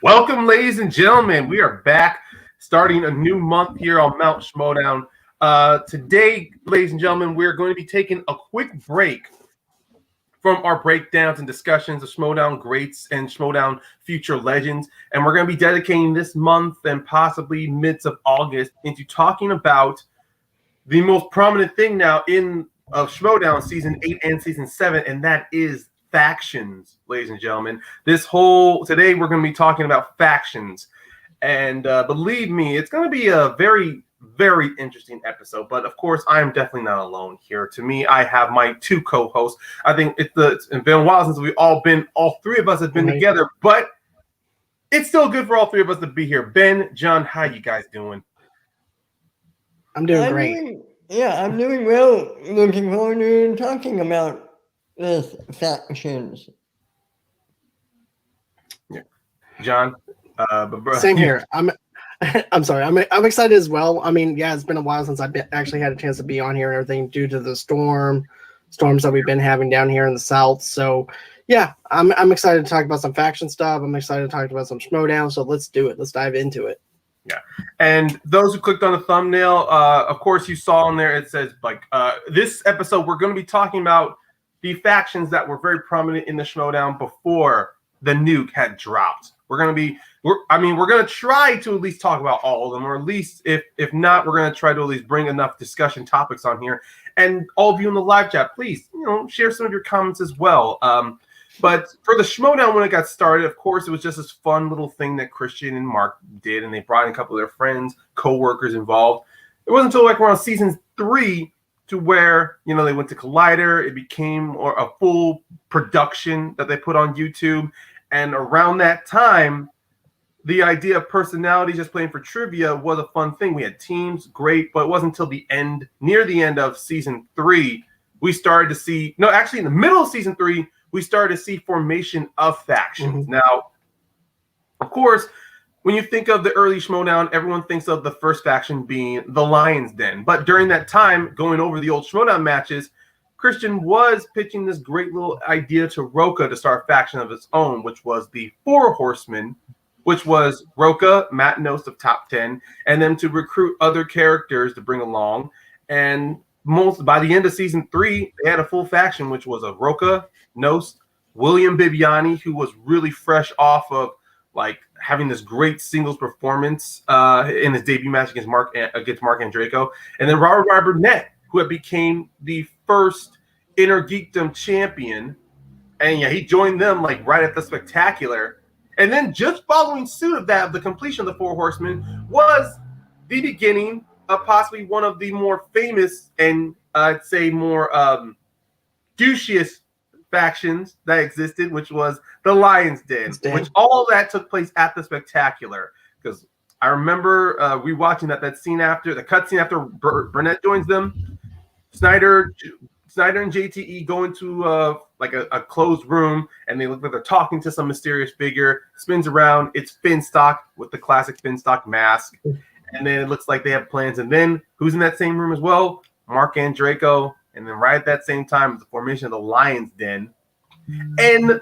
Welcome, ladies and gentlemen. We are back, starting a new month here on Mount Schmoedown. Today, ladies and gentlemen, we're going to be taking a quick break from our breakdowns and discussions of Schmoedown greats and Schmoedown future legends, and we're going to be dedicating this month and possibly midst of August into talking about the most prominent thing now in Schmoedown Season 8 and Season 7, and that is factions, ladies and gentlemen. Today we're going to be talking about factions, and believe me, it's going to be a very, very interesting episode. But of course, I am definitely not alone here. To me, I have my two co-hosts. I think it's been a while since all three of us have been together, but it's still good for all three of us to be here. Ben, John, how you guys doing? I'm doing great. I'm doing well. Looking forward to talking about this factions. Yeah, John. Same here. I'm sorry. I'm excited as well. I mean, yeah, it's been a while since I've actually had a chance to be on here and everything due to the storms that we've been having down here in the South. So, yeah, I'm excited to talk about some faction stuff. I'm excited to talk about some Schmoedown. So let's do it. Let's dive into it. Yeah, and those who clicked on the thumbnail, of course, you saw on there it says this episode we're going to be talking about the factions that were very prominent in the Schmoedown before the nuke had dropped. We're going to try to at least talk about all of them, or at least if not, we're going to try to at least bring enough discussion topics on here. And all of you in the live chat, please, share some of your comments as well. But for the Schmoedown, when it got started, of course, it was just this fun little thing that Christian and Mark did, and they brought in a couple of their friends, co-workers involved. It wasn't until around season 3 to where, they went to Collider. It became a full production that they put on YouTube. And around that time, the idea of personality just playing for trivia was a fun thing. We had teams, great, but it wasn't until near the end of season 3, we started to see, in the middle of season 3, we started to see formation of factions. Mm-hmm. Now, of course, when you think of the early Schmoedown, everyone thinks of the first faction being the Lion's Den. But during that time, going over the old Schmoedown matches, Christian was pitching this great little idea to Roca to start a faction of its own, which was the Four Horsemen, which was Roca, Matt Nost of Top 10, and then to recruit other characters to bring along. And by the end of season 3, they had a full faction, which was of Roca, Nost, William Bibiani, who was really fresh off of having this great singles performance in his debut match against Mark Andreyko, and then Robert Burnett, who had became the first Inner Geekdom champion, and he joined them right at the Spectacular. And then just following suit of that, the completion of the Four Horsemen was the beginning of possibly one of the more famous and I'd say more douchiest factions that existed, which was the Lion's Den, which all that took place at the Spectacular. Because I remember rewatching that scene after the cutscene after Burnett joins them. Snyder and JTE go into a closed room, and they look like they're talking to some mysterious figure. Spins around, it's Finstock with the classic Finstock mask, and then it looks like they have plans. And then who's in that same room as well? Mark Andreyko. And then right at that same time, the formation of the Lion's Den. And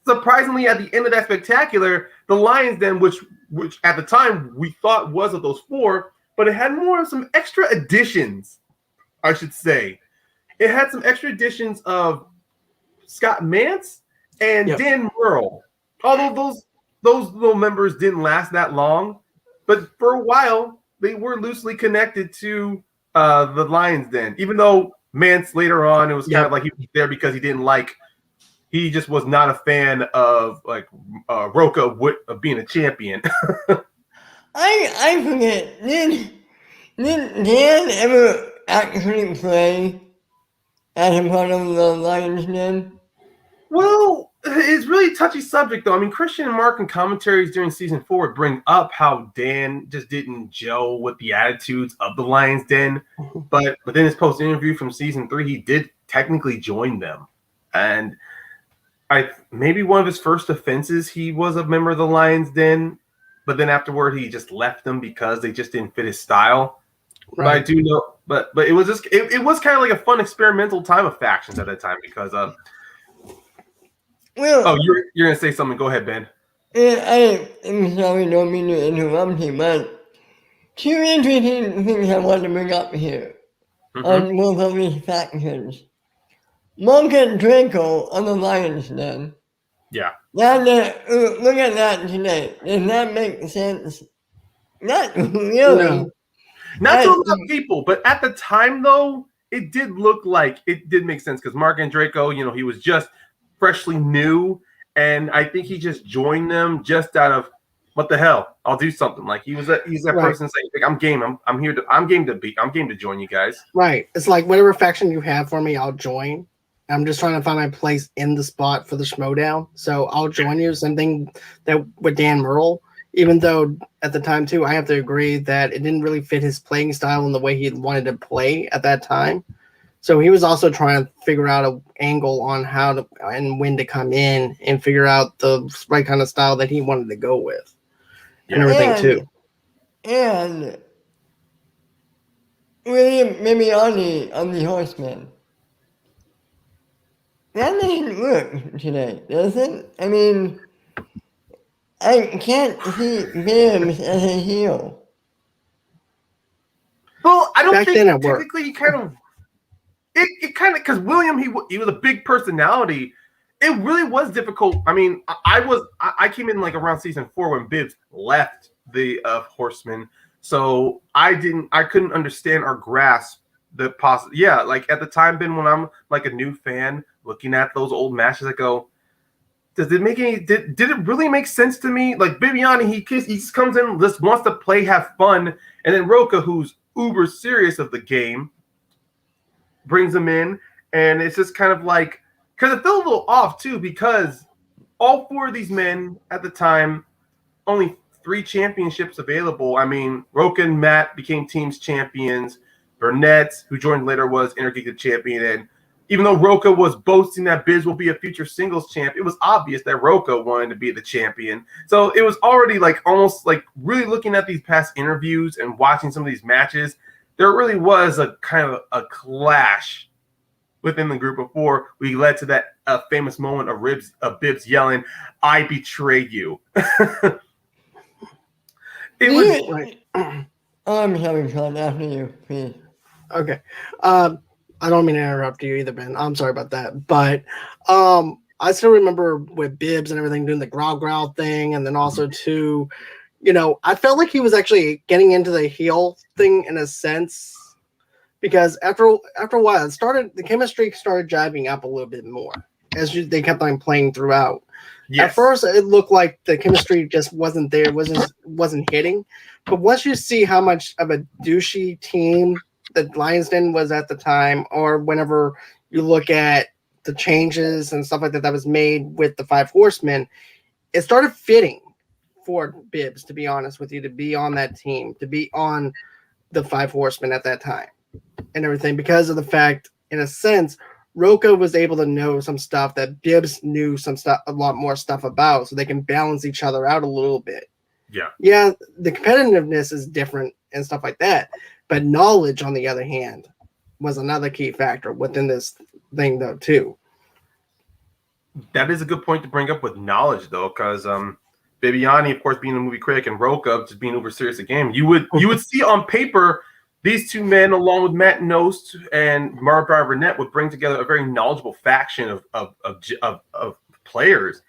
surprisingly, at the end of that Spectacular, the Lion's Den, which at the time we thought was of those four, but it had some extra additions, I should say. It had some extra additions of Scott Mance and Dan Merle. Although those little members didn't last that long, but for a while, they were loosely connected to the Lion's Den, even though Mance later on, it was kind of like he was there because he just was not a fan of Roca being a champion. I forget. Did Dan ever actually play as a part of the Lions Den? Well, it's really a touchy subject, though. I mean, Christian and Mark in commentaries during season 4 bring up how Dan just didn't gel with the attitudes of the Lions Den. But within his post interview from season 3, he did technically join them. And maybe one of his first offenses, he was a member of the Lions Den. But then afterward, he just left them because they just didn't fit his style. Right. But I do know, but it was just it was kind of like a fun experimental time of factions at that time because Well, you're gonna say something. Go ahead, Ben. I'm sorry, don't mean to interrupt you, but two interesting things I want to bring up here on both of these factions. Monk and Draco on the Lions Den. Yeah. Now look at that today. Does that make sense? Not really. No. Not to a lot of people, but at the time though, it did look like it did make sense because Mark and Draco, he was just freshly new, and I think he just joined them just out of what the hell, I'll do something. Like he's that person saying, like, I'm game. I'm game to join you guys. Right. It's like whatever faction you have for me, I'll join. I'm just trying to find my place in the spot for the Schmoedown. So I'll join you. Same thing that with Dan Murrell. Even though at the time too, I have to agree that it didn't really fit his playing style and the way he wanted to play at that time. So he was also trying to figure out an angle on how to and when to come in and figure out the right kind of style that he wanted to go with. And everything too. And William Bibiani on the Horseman. That doesn't work today, does it? I mean, I can't see Bibbs as a heel. Well, I don't Back think then it worked. technically it kind of because William he was a big personality. It really was difficult. I mean, I came in like around season 4 when Bibbs left the Horseman, so I couldn't understand or grasp the Yeah, like at the time, Ben, when I'm like a new fan looking at those old matches, I go, did it really make sense to me? Like Bibiani, he just comes in, just wants to play, have fun, and then Roca, who's uber serious of the game, brings him in, and it's just kind of like, because it felt a little off too, because all 4 of these men at the time, only 3 championships available. I mean, Roca and Matt became teams champions. Burnett, who joined later, was Intergeeked champion, and even though Roca was boasting that Biz will be a future singles champ, it was obvious that Roca wanted to be the champion. So it was already like almost like really looking at these past interviews and watching some of these matches, there really was a kind of a clash within the group before we led to that famous moment of Bibbs yelling, "I betrayed you." It was Right. I'm having fun after you, please. Okay. I don't mean to interrupt you either, Ben. I'm sorry about that. But I still remember with Bibbs and everything doing the growl thing, and then also too, I felt like he was actually getting into the heel thing in a sense, because after a while, the chemistry started jiving up a little bit more as they kept on playing throughout. yes. At first, it looked like the chemistry just wasn't there, wasn't hitting. But once you see how much of a douchey team the Lions Den was at the time, or whenever you look at the changes and stuff like that was made with the 5 Horsemen, it started fitting for Bibbs, to be honest with you, to be on that team, to be on the 5 Horsemen at that time and everything, because of the fact, in a sense, Roca was able to know some stuff that Bibbs knew a lot more stuff about, so they can balance each other out a little bit. Yeah, the competitiveness is different and stuff like that, but knowledge, on the other hand, was another key factor within this thing, though, too. That is a good point to bring up with knowledge, though, because Bibiani, of course, being a movie critic, and Roca just being uber serious at game, you would see on paper these 2 men, along with Matt Nost and Mark Burnett, would bring together a very knowledgeable faction of players.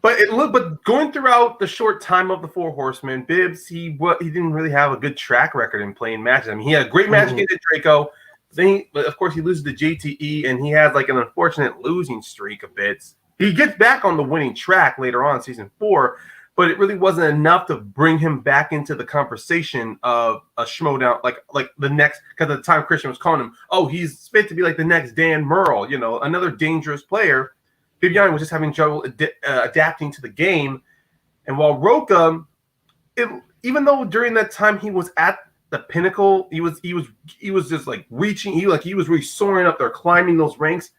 But going throughout the short time of the 4 Horsemen, Bibbs, he didn't really have a good track record in playing matches. I mean, he had a great match against Draco. Then, of course, he loses to JTE, and he has like an unfortunate losing streak of bits. He gets back on the winning track later on in season 4, but it really wasn't enough to bring him back into the conversation of a Schmoedown, like the next, because at the time Christian was calling him, oh, he's fit to be like the next Dan Murrell, another dangerous player. Bibiani was just having trouble adapting to the game. And while Roca, even though during that time he was at the pinnacle, he was just like reaching, he was really soaring up there, climbing those ranks.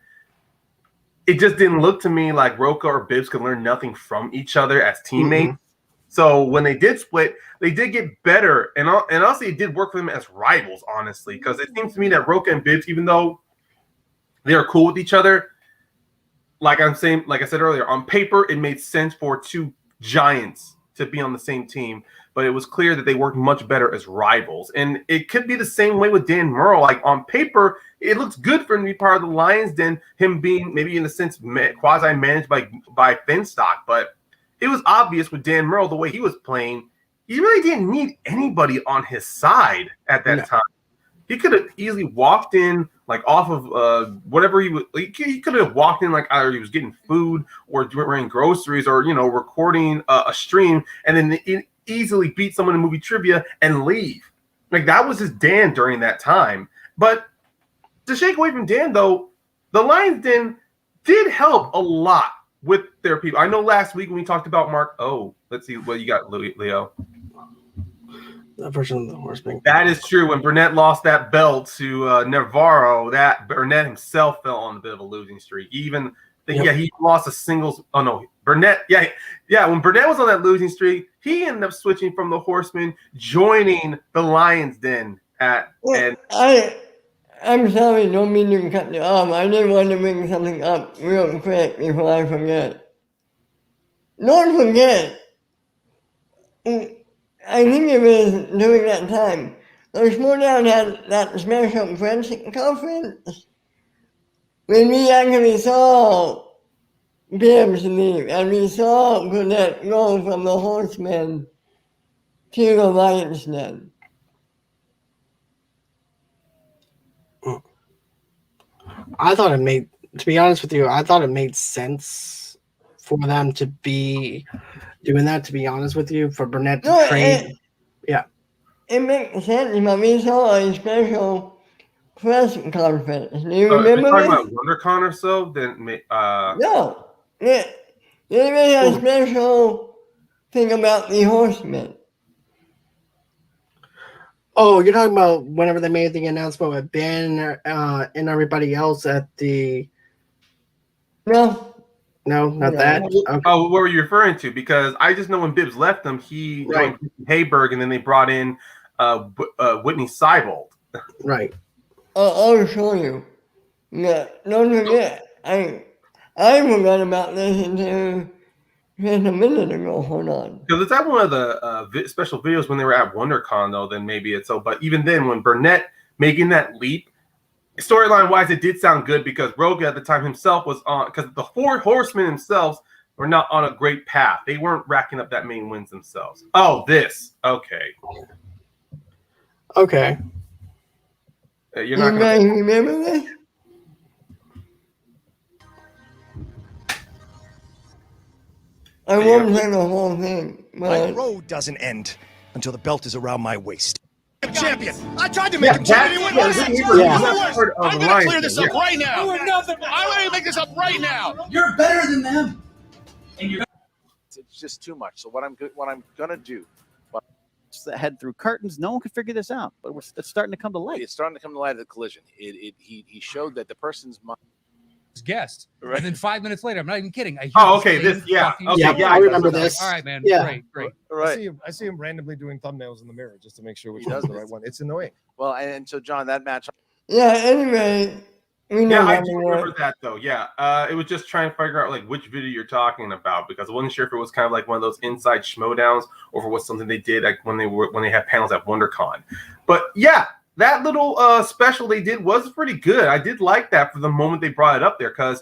It just didn't look to me like Roca or Bibbs could learn nothing from each other as teammates. So when they did split, they did get better, and honestly, it did work for them as rivals, honestly, because it seems to me that Roca and Bibbs, even though they are cool with each other, like I said earlier, on paper, it made sense for two giants to be on the same team, but it was clear that they worked much better as rivals. And it could be the same way with Dan Murrell. Like on paper, it looks good for him to be part of the Lions Den, him being maybe in a sense quasi-managed by Finstock, but it was obvious with Dan Murrell, the way he was playing, he really didn't need anybody on his side at that time. He could have easily walked in like off of whatever he could have walked in, like either he was getting food or bringing groceries or recording a stream, and then easily beat someone in movie trivia and leave. Like that was his Dan during that time. But to shake away from Dan though, the Lions Den did help a lot with their people. I know last week when we talked about Mark. Oh, let's see what you got, Leo. That version of the Horseman. That is true. When Burnett lost that belt to Navarro, that Burnett himself fell on a bit of a losing streak. He lost a singles. Oh no, Burnett. Yeah. When Burnett was on that losing streak, he ended up switching from the Horseman, joining the Lions Den I'm sorry, don't mean to cut you off. I did want to bring something up real quick before I forget. Don't forget, I think it was during that time, the Schmoedown had that special press conference when we actually saw Bibbs leave and we saw Burnett go from the Horseman to the Lions Den. I thought to be honest with you, I thought it made sense for them to be doing that, to be honest with you, for Burnett to trade. It makes sense, but we saw a special press conference. Do you remember talking about WonderCon or so? No. They made a special thing about the Horsemen. Oh, you're talking about whenever they made the announcement with Ben and everybody else at the... No, not that. Okay. Oh, what were you referring to? Because I just know when Bibbs left them, he joined Hayberg, and then they brought in Whitney Seibold. Right. I'll show you. Yeah, don't forget. I forgot about this until just a minute ago. Hold on. Because it's at one of the special videos when they were at WonderCon, though. Then maybe it's so. But even then, when Burnett making that leap, storyline wise, it did sound good because Roga at the time himself was on, because the four horsemen themselves were not on a great path. They weren't racking up that many wins themselves. Oh, this. Okay. You're not going to remember this? I won't say the whole thing. My road doesn't end until the belt is around my waist. Champion. I tried to make him champion. I'm going to clear this up right now. I'm going to make this up right now. You're better than them. And it's just too much. So what I'm going to do, head through curtains. No one could figure this out, but it's starting to come to light. It's starting to come to light of the collision. He showed that the person's mind. Guest, right. And then 5 minutes later, I'm not even kidding. I remember this. All right, man. Yeah. Great. Right. I see him randomly doing thumbnails in the mirror just to make sure which one's the right one. It's annoying. Well, and so John, that match. Yeah. Anyway, I do remember that though. Yeah. It was just trying to figure out like which video you're talking about because I wasn't sure if it was kind of like one of those inside Schmoedowns or if it was something they did like when they had panels at WonderCon. But yeah. That little special they did was pretty good. I did like that for the moment they brought it up there because,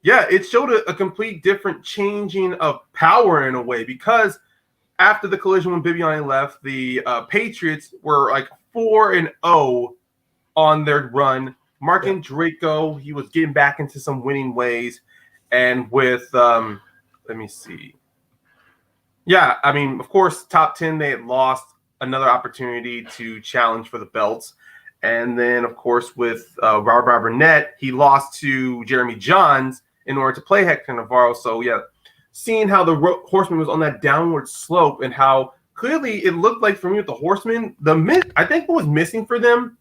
yeah, it showed a complete different changing of power in a way because after the collision when Bibiani left, the Patriots were like 4-0 on their run. Mark Draco, he was getting back into some winning ways. And with, let me see. Yeah, I mean, of course, top 10, they had lost another opportunity to challenge for the belts. And then, of course, with Robert Burnett, he lost to Jeremy Johns in order to play Hector Navarro. So, yeah, seeing how the Horseman was on that downward slope and how clearly it looked like for me with the Horseman, I think what was missing for them,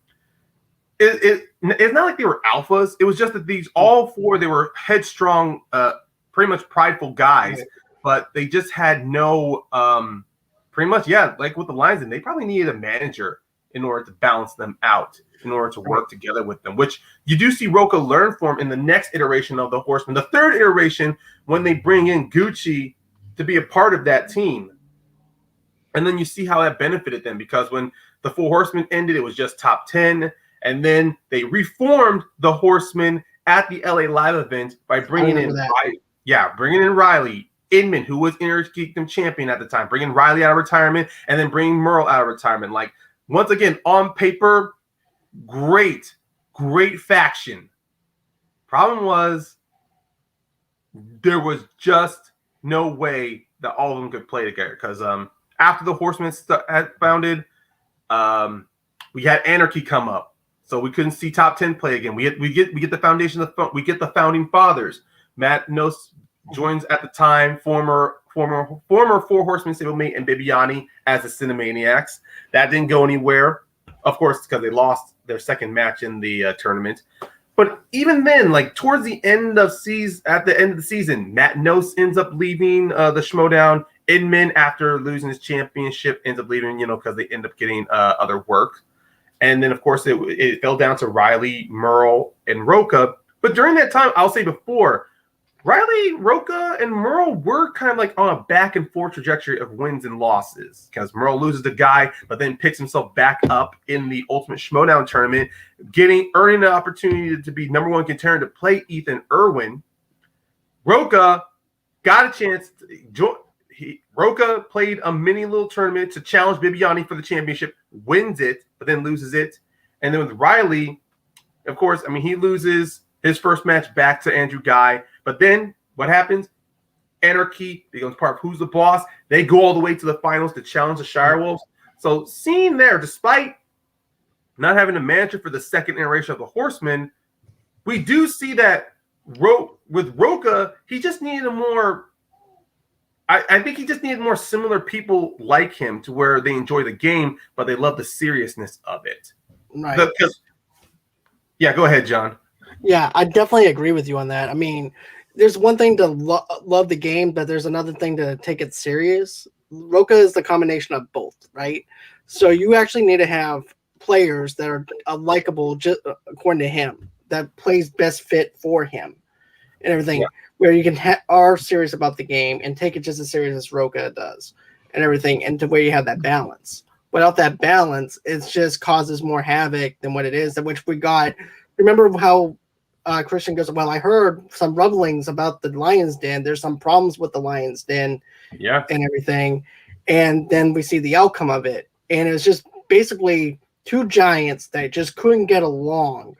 it's not like they were alphas. It was just that all four, they were headstrong, pretty much prideful guys. Right. But they just had no, pretty much, like with the Lions, and they probably needed a manager in order to balance them out, in order to work together with them, which you do see Roca learn from in the next iteration of the Horseman, the third iteration, when they bring in Gucci to be a part of that team. And then you see how that benefited them, because when the Four Horsemen ended, it was just top 10. And then they reformed the Horsemen at the LA Live event by bringing in Riley, Inman, who was Interkingdom champion at the time, bringing Riley out of retirement, and then bringing Merle out of retirement. Like, once again, on paper, great faction. Problem was, there was just no way that all of them could play together, because after the Horsemen had founded, we had Anarchy come up. So we couldn't see top 10 play again. We get the foundation, we get the founding fathers. Matt Nos joins at the time, former Four Horsemen stablemate and Bibiani as the Cinemaniacs. That didn't go anywhere, of course, because they lost their second match in the tournament. But even then, like towards the end of the season, Matt Nos ends up leaving the Schmoedown. Inman, after losing his championship, ends up leaving, because they end up getting other work. And then, of course, it fell down to Riley, Merle, and Roca. But during that time, I'll say before, Riley, Roca, and Merle were kind of like on a back and forth trajectory of wins and losses, because Merle loses the guy, but then picks himself back up in the Ultimate Schmoedown tournament, earning the opportunity to be number one contender to play Ethan Irwin. Roca got a chance to join. Roca played a mini little tournament to challenge Bibiani for the championship, wins it, but then loses it. And then with Riley, of course, I mean, he loses his first match back to Andrew Guy. But then what happens? Anarchy becomes part of Who's the Boss. They go all the way to the finals to challenge the Shire Wolves. So seeing there, despite not having a manager for the second iteration of the Horsemen, we do see that with Roca, he just needed a more... I think he just needed more similar people like him to where they enjoy the game, but they love the seriousness of it. Right. Go ahead, John. Yeah, I definitely agree with you on that. I mean, there's one thing to love the game, but there's another thing to take it serious. Roca is the combination of both, right? So you actually need to have players that are likable, just according to him, that plays best fit for him and everything. Yeah. Where you can are serious about the game and take it just as serious as Roca does and everything, and to where you have that balance. Without that balance, it just causes more havoc than what it is, which we got. Remember how Christian goes, well, I heard some rumblings about the Lion's Den. There's some problems with the Lion's Den and everything. And then we see the outcome of it. And it's just basically two giants that just couldn't get along.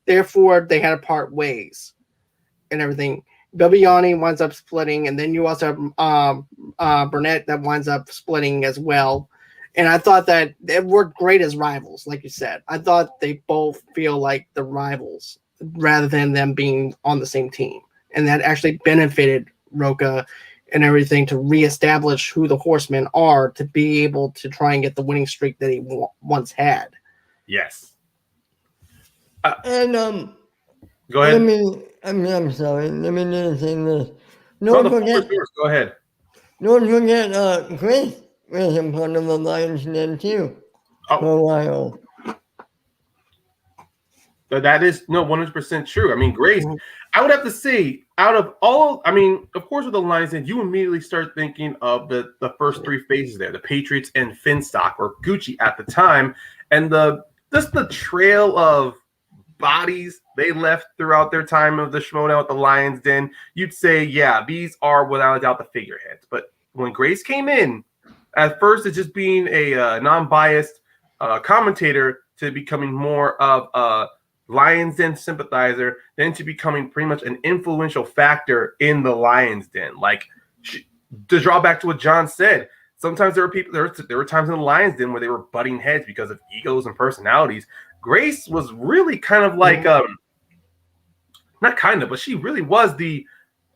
Therefore, they had to part ways and everything. Bibiani winds up splitting, and then you also have Burnett that winds up splitting as well. And I thought that they worked great as rivals, like you said. I thought they both feel like the rivals rather than them being on the same team. And that actually benefited Roca and everything to reestablish who the Horsemen are, to be able to try and get the winning streak that he once had. Yes. Go ahead. I'm sorry. Let me just say this. Go ahead. Don't forget, Grace was a part of the Lions Den too for a while. That is 100% true. I mean, Grace, I would have to say, out of all, I mean, of course, with the Lions Den, you immediately start thinking of the first three phases there, the Patriots and Finstock, or Gucci at the time, and the trail of bodies they left throughout their time of the Schmoedown with the Lions Den. You'd say, yeah, these are without a doubt the figureheads. But when Grace came in, at first it's just being a non-biased commentator, to becoming more of a Lions Den sympathizer, then to becoming pretty much an influential factor in the Lions Den. Like, to draw back to what John said, sometimes there were times in the Lions Den where they were butting heads because of egos and personalities. Grace was really kind of like not kind of, but she really was the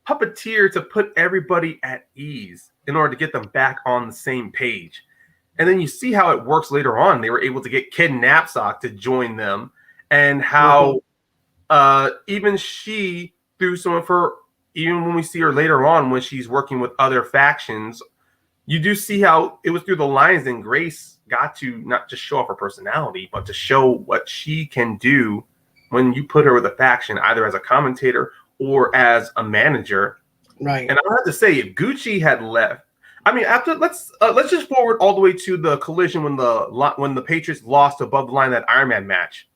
puppeteer to put everybody at ease in order to get them back on the same page. And then you see how it works later on. They were able to get Ken Knapsack to join them, and how even she, through some of her, even when we see her later on when she's working with other factions, you do see how it was through the Lions and Grace got to not just show off her personality, but to show what she can do when you put her with a faction, either as a commentator or as a manager. Right. And I have to say, if Gucci had left, I mean, after let's just forward all the way to the collision when the Patriots lost above the line that Iron Man match.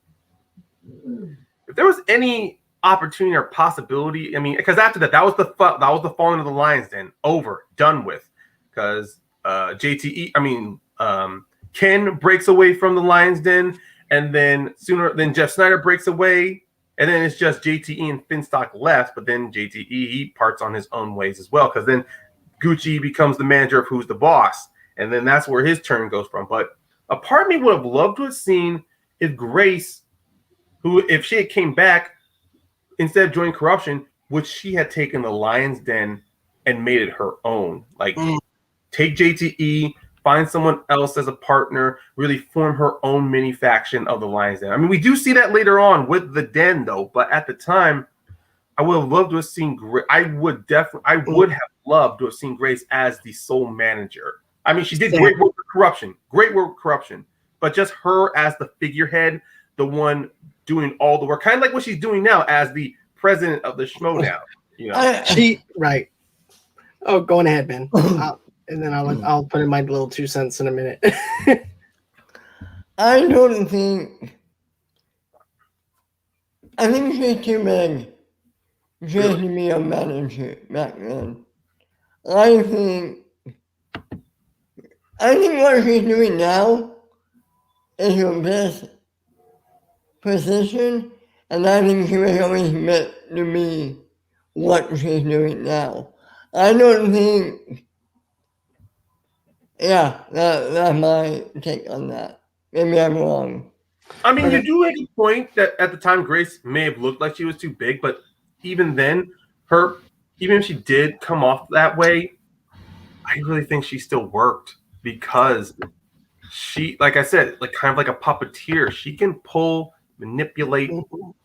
If there was any opportunity or possibility, I mean, because after that was the falling of the Lions Den, over, done with, because Ken breaks away from the Lions Den, and then Jeff Snyder breaks away, and then it's just JTE and Finstock left, but then JTE, he parts on his own ways as well, because then Gucci becomes the manager of Who's the Boss, and then that's where his turn goes from. But a part of me would have loved to have seen if Grace, if she had came back, instead of joining Corruption, which she had taken the Lions Den and made it her own. Like, take JTE, find someone else as a partner, really form her own mini faction of the Lions Den. I mean, we do see that later on with the Den, though. But at the time, I would have loved to have seen Grace. I would have loved to have seen Grace as the sole manager. I mean, she did great work with Corruption, but just her as the figurehead, the one doing all the work, kind of like what she's doing now as the president of the Schmoedown. You know, right. Oh, go on ahead, Ben. And then I'll put in my little 2 cents in a minute. I think she's too big just to be a manager back then. I think what she's doing now is her best position, and I think she was always meant to be what she's doing now. I don't think, that's my take on that. Maybe I'm wrong. I mean, you do make a point that at the time Grace may have looked like she was too big, but even then, even if she did come off that way, I really think she still worked because she, like I said, like kind of like a puppeteer. She can pull, manipulate,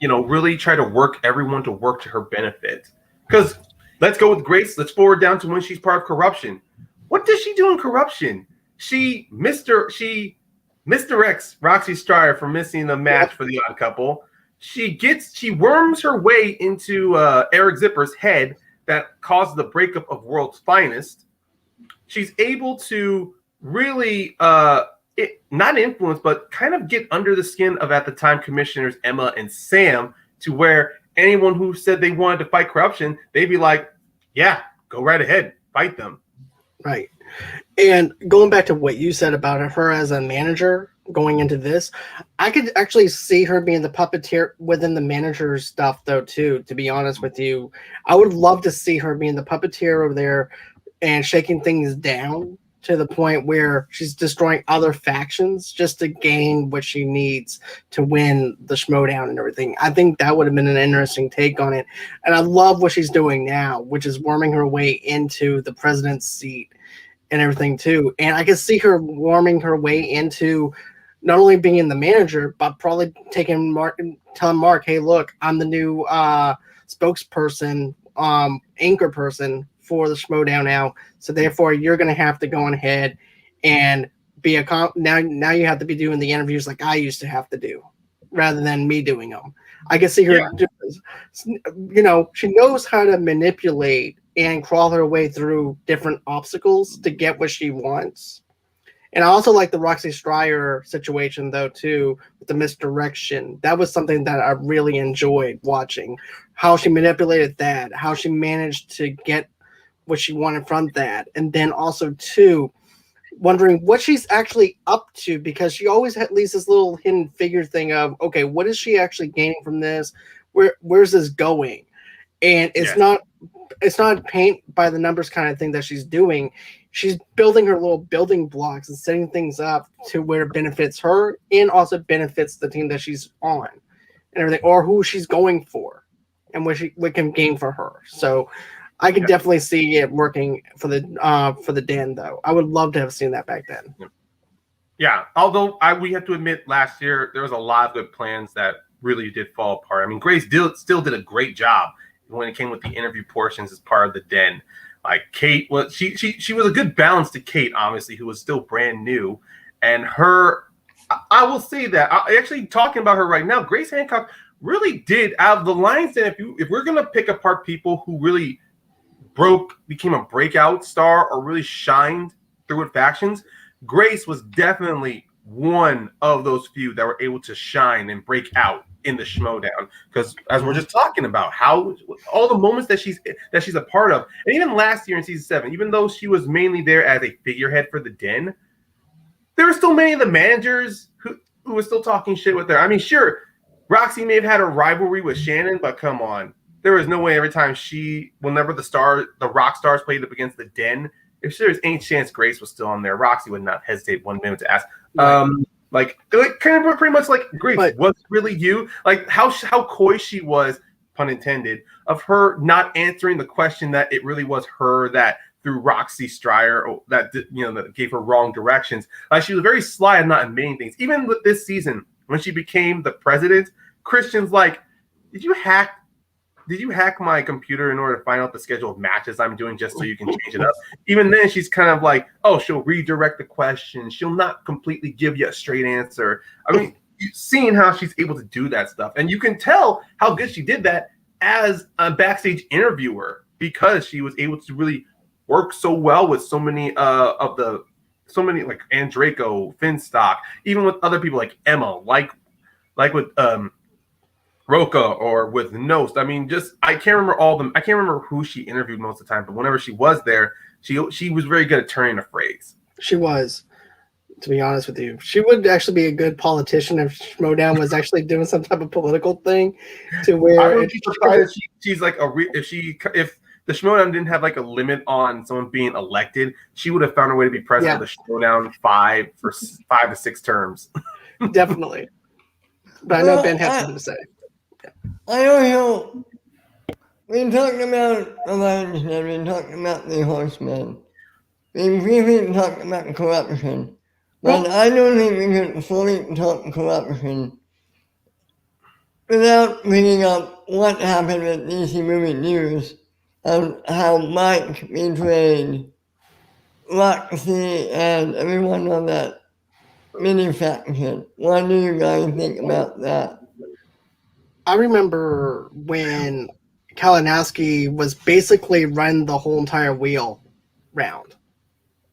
really try to work everyone to work to her benefit. Because let's go with Grace. Let's forward down to when she's part of Corruption. What does she do in Corruption? She misdirects Roxy Striar for missing the match for the Odd Couple. She worms her way into Eric Zipper's head that causes the breakup of World's Finest. She's able to really not influence, but kind of get under the skin of, at the time, Commissioners Emma and Sam, to where anyone who said they wanted to fight Corruption, they'd be like, yeah, go right ahead, fight them. Right. And going back to what you said about her as a manager going into this, I could actually see her being the puppeteer within the manager stuff, though, too, to be honest with you. I would love to see her being the puppeteer over there and shaking things down to the point where she's destroying other factions just to gain what she needs to win the Schmoedown and everything. I think that would have been an interesting take on it. And I love what she's doing now, which is worming her way into the president's seat and everything too. And I can see her warming her way into not only being the manager, but probably telling Mark, hey, look, I'm the new spokesperson, anchor person for the Schmoedown now. So therefore, you're going to have to go on ahead and be now you have to be doing the interviews like I used to have to do, rather than me doing them. I can see her, she knows how to manipulate and crawl her way through different obstacles to get what she wants. And I also like the Roxy Striar situation, though, too, with the misdirection. That was something that I really enjoyed watching. How she manipulated that, how she managed to get what she wanted from that. And then also, too, wondering what she's actually up to, because she always had at least this little hidden figure thing of, okay, what is she actually gaining from this? Where's this going? And it's not paint by the numbers kind of thing that she's doing. She's building her little building blocks and setting things up to where it benefits her and also benefits the team that she's on and everything, or who she's going for and what can gain for her. So I can definitely see it working for the Den, though. I would love to have seen that back then. Yeah, although we have to admit, last year there was a lot of good plans that really did fall apart. I mean, Grace still did a great job when it came with the interview portions as part of the Den. Like Kate was, she was a good balance to Kate, obviously, who was still brand new, and her. I will say that actually talking about her right now, Grace Hancock really did out of the Lions Den. If we're gonna pick apart people who really became a breakout star or really shined through it factions, Grace was definitely one of those few that were able to shine and break out in the Schmoedown. Because as we're just talking about, how all the moments that she's a part of, and even last year in season 7, even though she was mainly there as a figurehead for the Den, there were still many of the managers who were still talking shit with her. I mean, sure, Roxy may have had a rivalry with Shannon, but come on. There was no way every time whenever the rock stars played up against the Den, if there was any chance Grace was still on there, Roxy would not hesitate 1 minute to ask. Like kind of pretty much like, Grace, was it really you? Like how coy she was, pun intended, of her not answering the question that it really was her that threw Roxy Stryer, or that gave her wrong directions. Like she was very sly and not admitting things. Even with this season, when she became the president, Christian's like, did you hack my computer in order to find out the schedule of matches I'm doing just so you can change it up? Even then, she's kind of like, oh, she'll redirect the question. She'll not completely give you a straight answer. I mean, seeing how she's able to do that stuff. And you can tell how good she did that as a backstage interviewer, because she was able to really work so well with so many like Andraco, Finstock, even with other people like Emma, like with Roca or with Nost. I mean, I can't remember all of them. I can't remember who she interviewed most of the time, but whenever she was there, she was very good at turning a phrase. She was, to be honest with you. She would actually be a good politician if Schmoedown was actually doing some type of political thing, to where she's like if the Schmoedown didn't have like a limit on someone being elected, she would have found a way to be president of the Schmoedown 5 to 6 terms. Definitely. But I know Ben has something to say. I also, we talked about Alliance, we talked about the Horseman. We briefly talked about corruption. But I don't think we can fully talk corruption without bringing up what happened with DC Movie News and how Mike betrayed Roxy and everyone on that mini faction. What do you guys think about that? I remember when Kalinowski was basically running the whole entire wheel round,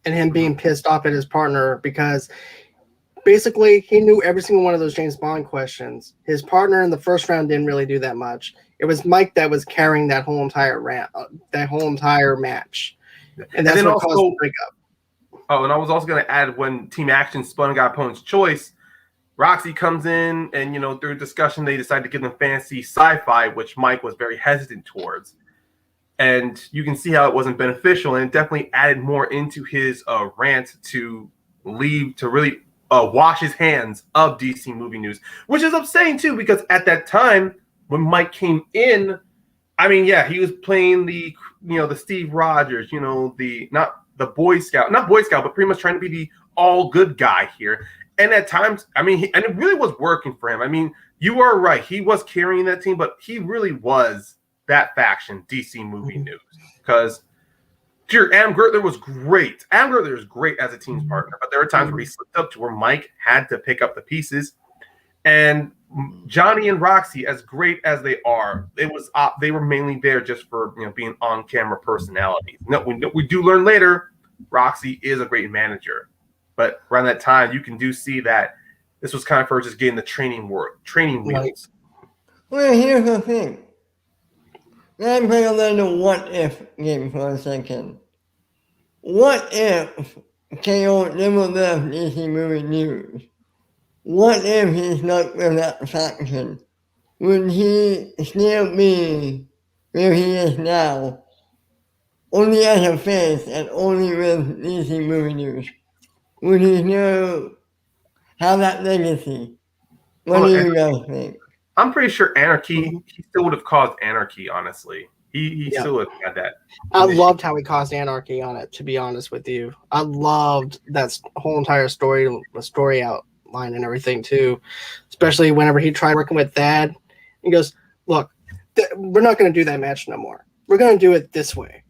and him being pissed off at his partner because basically he knew every single one of those James Bond questions. His partner in the first round didn't really do that much. It was Mike that was carrying that whole entire match, and that's what caused the breakup. Oh, and I was also going to add, when Team Action spun and got opponent's choice, Roxy comes in, and through discussion they decide to give them fantasy sci-fi, which Mike was very hesitant towards, and you can see how it wasn't beneficial, and it definitely added more into his rant to really wash his hands of DC Movie News, which is upsetting too, because at that time when Mike came in, I mean, yeah, he was playing the Steve Rogers, not Boy Scout, but pretty much trying to be the all good guy here. And at times, I mean, and it really was working for him. I mean, you are right. He was carrying that team, but he really was that faction, DC Movie News. Because, sure, Adam Gertler was great. Adam Gertler was great as a team's partner, but there were times where he slipped up to where Mike had to pick up the pieces. And Johnny and Roxy, as great as they are, they were mainly there just for being on-camera personalities. No, we do learn later, Roxy is a great manager. But around that time, you can see that this was kind of her just getting the training wheels. Well, here's the thing. Let's play a little what-if game for a second. What if KO never left DC Movie News? What if he stuck with that faction? Would he still be where he is now? only as a face and only with DC movie news. Would he know how that legacy? What do you guys think? I'm pretty sure anarchy. He still would have caused anarchy. Honestly, he still would have had that. I loved how he caused anarchy on it. To be honest with you, I loved that whole entire story outline and everything too. Especially whenever he tried working with Thad, he goes, "Look, we're not going to do that match no more. We're going to do it this way."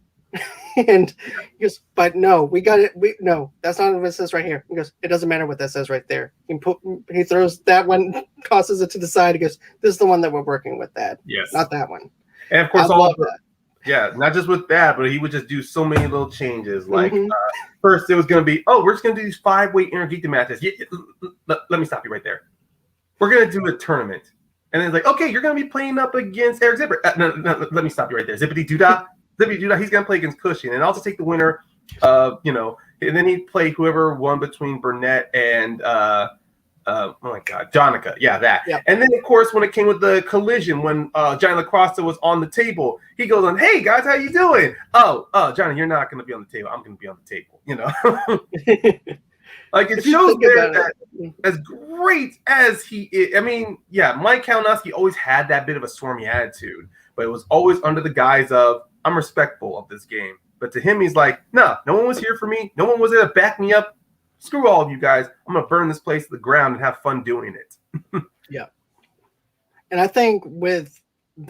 And he goes, "But no, we got it. No, that's not what it says right here." He goes, "It doesn't matter what that says right there." He throws that one, tosses it to the side. He goes, "This is the one that we're working with, Thad. Yes, not that one." And of course, not just with that, but he would just do so many little changes. Like first, it was going to be, we're just going to do these 5-way intergeekdom matches. Let me stop you right there. We're going to do a tournament, and then it's like, okay, you're going to be playing up against Eric Zipper. No, let me stop you right there. Zippity Doodah. He's going to play against Cushing, and also take the winner of, and then he'd play whoever won between Burnett and, oh my God, Jonica. Yeah, that. Yep. And then, of course, when it came with the collision, when Johnny LaCrosse was on the table, he goes on, "Hey, guys, how you doing? Oh, Johnny, you're not going to be on the table. I'm going to be on the table," Like, it shows there that as great as he is, I mean, yeah, Mike Kalinowski always had that bit of a stormy attitude, but it was always under the guise of, I'm respectful of this game. But to him, he's like, no one was here for me. No one was there to back me up. Screw all of you guys. I'm going to burn this place to the ground and have fun doing it. Yeah. And I think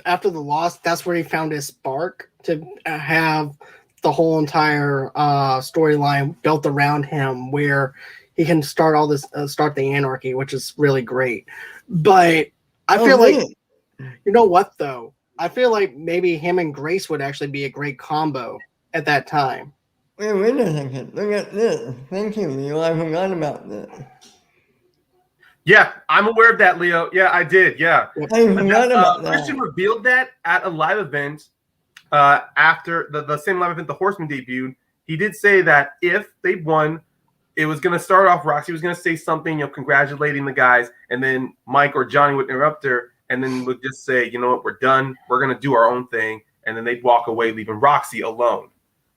after the loss, that's where he found his spark to have the whole entire storyline built around him, where he can start all this, start the anarchy, which is really great. But I feel like, you know what, though? I feel like maybe him and Grace would actually be a great combo at that time. Wait a second. Look at this. Thank you, Leo. I forgot about this. Yeah, I'm aware of that, Leo. Yeah, I did. Yeah. I forgot about that. Christian revealed that at a live event after the same live event the Horseman debuted. He did say that if they won, it was going to start off, Roxy was going to say something, congratulating the guys, and then Mike or Johnny would interrupt her, and then would just say, you know what, we're done. We're going to do our own thing. And then they'd walk away, leaving Roxy alone.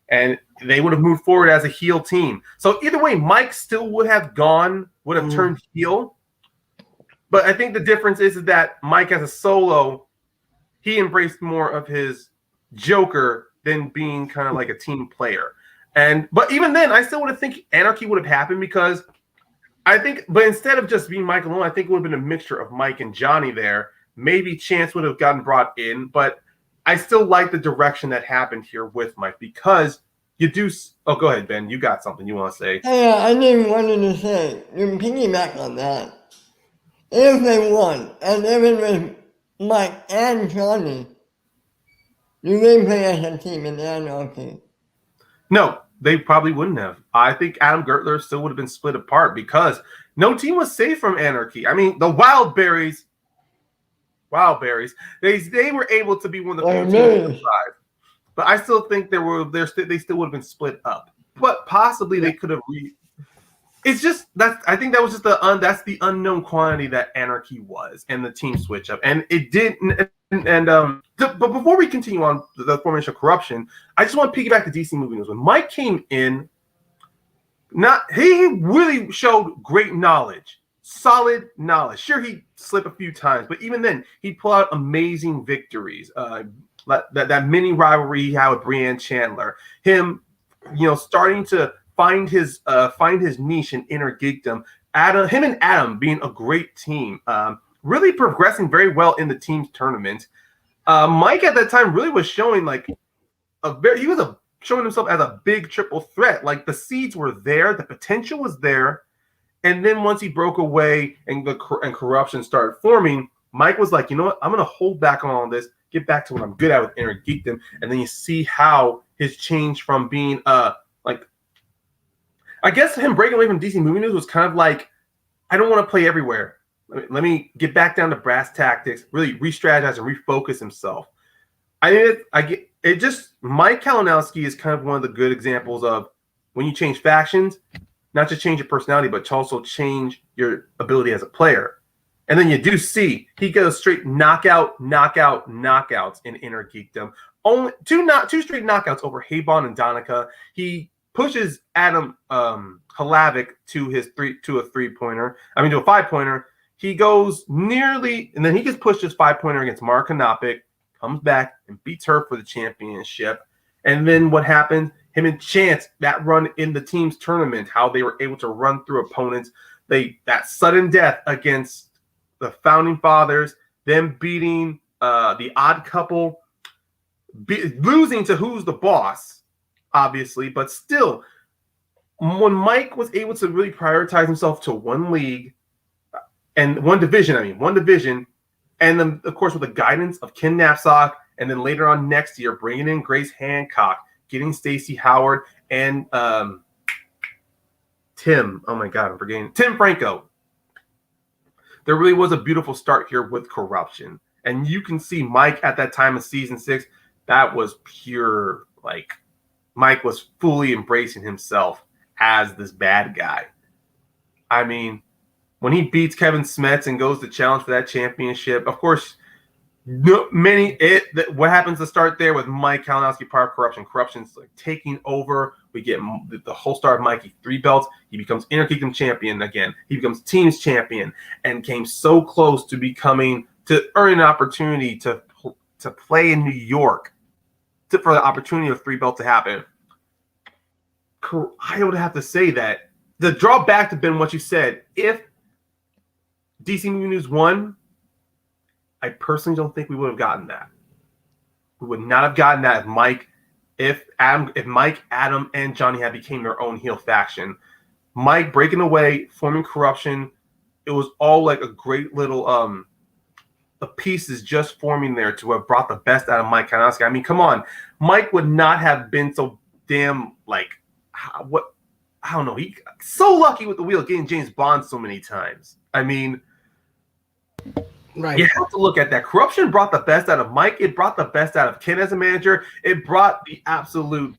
And they would have moved forward as a heel team. So either way, Mike still would have turned heel. But I think the difference is that Mike as a solo, he embraced more of his Joker than being kind of like a team player. But even then, I still would have think anarchy would have happened, because but instead of just being Mike alone, I think it would have been a mixture of Mike and Johnny there. Maybe Chance would have gotten brought in, but I still like the direction that happened here with Mike, because you do. Oh, go ahead, Ben. You got something you want to say? Yeah, I just wanted to say, you can piggyback on that. If they won, and if it was Mike and Johnny, do they play as a team in anarchy? No, they probably wouldn't have. I think Adam Gertler still would have been split apart, because no team was safe from anarchy. I mean, the Wildberries, they were able to be one of the few teams to survive. But I still think they still would have been split up. But possibly they could have. It's just I think that was just that's the unknown quantity that anarchy was, and the team switch up, and it didn't. But before we continue on the formation of corruption, I just want to piggyback to DC movie news. When Mike came in, he really showed great knowledge, solid knowledge. Sure, he slipped a few times, but even then, he'd pull out amazing victories. That mini rivalry he had with Breanne Chandler, him, starting to find his niche in inner geekdom. Him and Adam being a great team, really progressing very well in the team's tournament. Mike at that time really was showing showing himself as a big triple threat. Like, the seeds were there, the potential was there, and then once he broke away and corruption started forming, Mike was like, you know what, I'm going to hold back on all this, get back to what I'm good at with inner geekdom, and then you see how his change from being I guess him breaking away from DC movie news was kind of like, I don't want to play everywhere. Let me get back down to brass tactics, really re-strategize and refocus himself. Mike Kalinowski is kind of one of the good examples of when you change factions, not just change your personality, but to also change your ability as a player. And then you do see he goes straight knockouts in Inner Geekdom. Only two straight knockouts over Habon and Donica. He pushes Adam Halavic to a 5-pointer. He goes nearly, and then he gets pushed his 5-pointer against Mara Kanopic, comes back and beats her for the championship. And then what happened? Him and Chance, that run in the team's tournament, how they were able to run through opponents. That sudden death against the Founding Fathers, them beating the Odd Couple, losing to Who's the Boss, obviously, but still, when Mike was able to really prioritize himself to one league and one division, and then, of course, with the guidance of Ken Knapsack, and then later on next year, bringing in Grace Hancock, getting Stacey Howard, and Tim Franco. There really was a beautiful start here with Corruption. And you can see Mike at that time of season 6, that was pure, like, Mike was fully embracing himself as this bad guy. I mean, when he beats Kevin Smets and goes to challenge for that championship, of course, what happens to start there with Mike Kalinowski, part of Corruption. Corruption's like taking over. We get the whole start of Mikey, 3 belts. He becomes Inner Kingdom champion again. He becomes Teams champion and came so close to earning an opportunity to play in New York for the opportunity of 3 belt to happen. I would have to say that the drawback to been what you said. If DC Movie News won, I personally don't think we would have gotten that. We would not have gotten that if Mike, Adam, and Johnny had became their own heel faction. Mike breaking away, forming Corruption, it was all like a great little the pieces just forming there to have brought the best out of Mike Kalinowski. I mean, come on. Mike would not have been so damn I don't know. He so lucky with the wheel getting James Bond so many times. I mean, right. You have to look at that. Corruption brought the best out of Mike. It brought the best out of Ken as a manager. It brought the absolute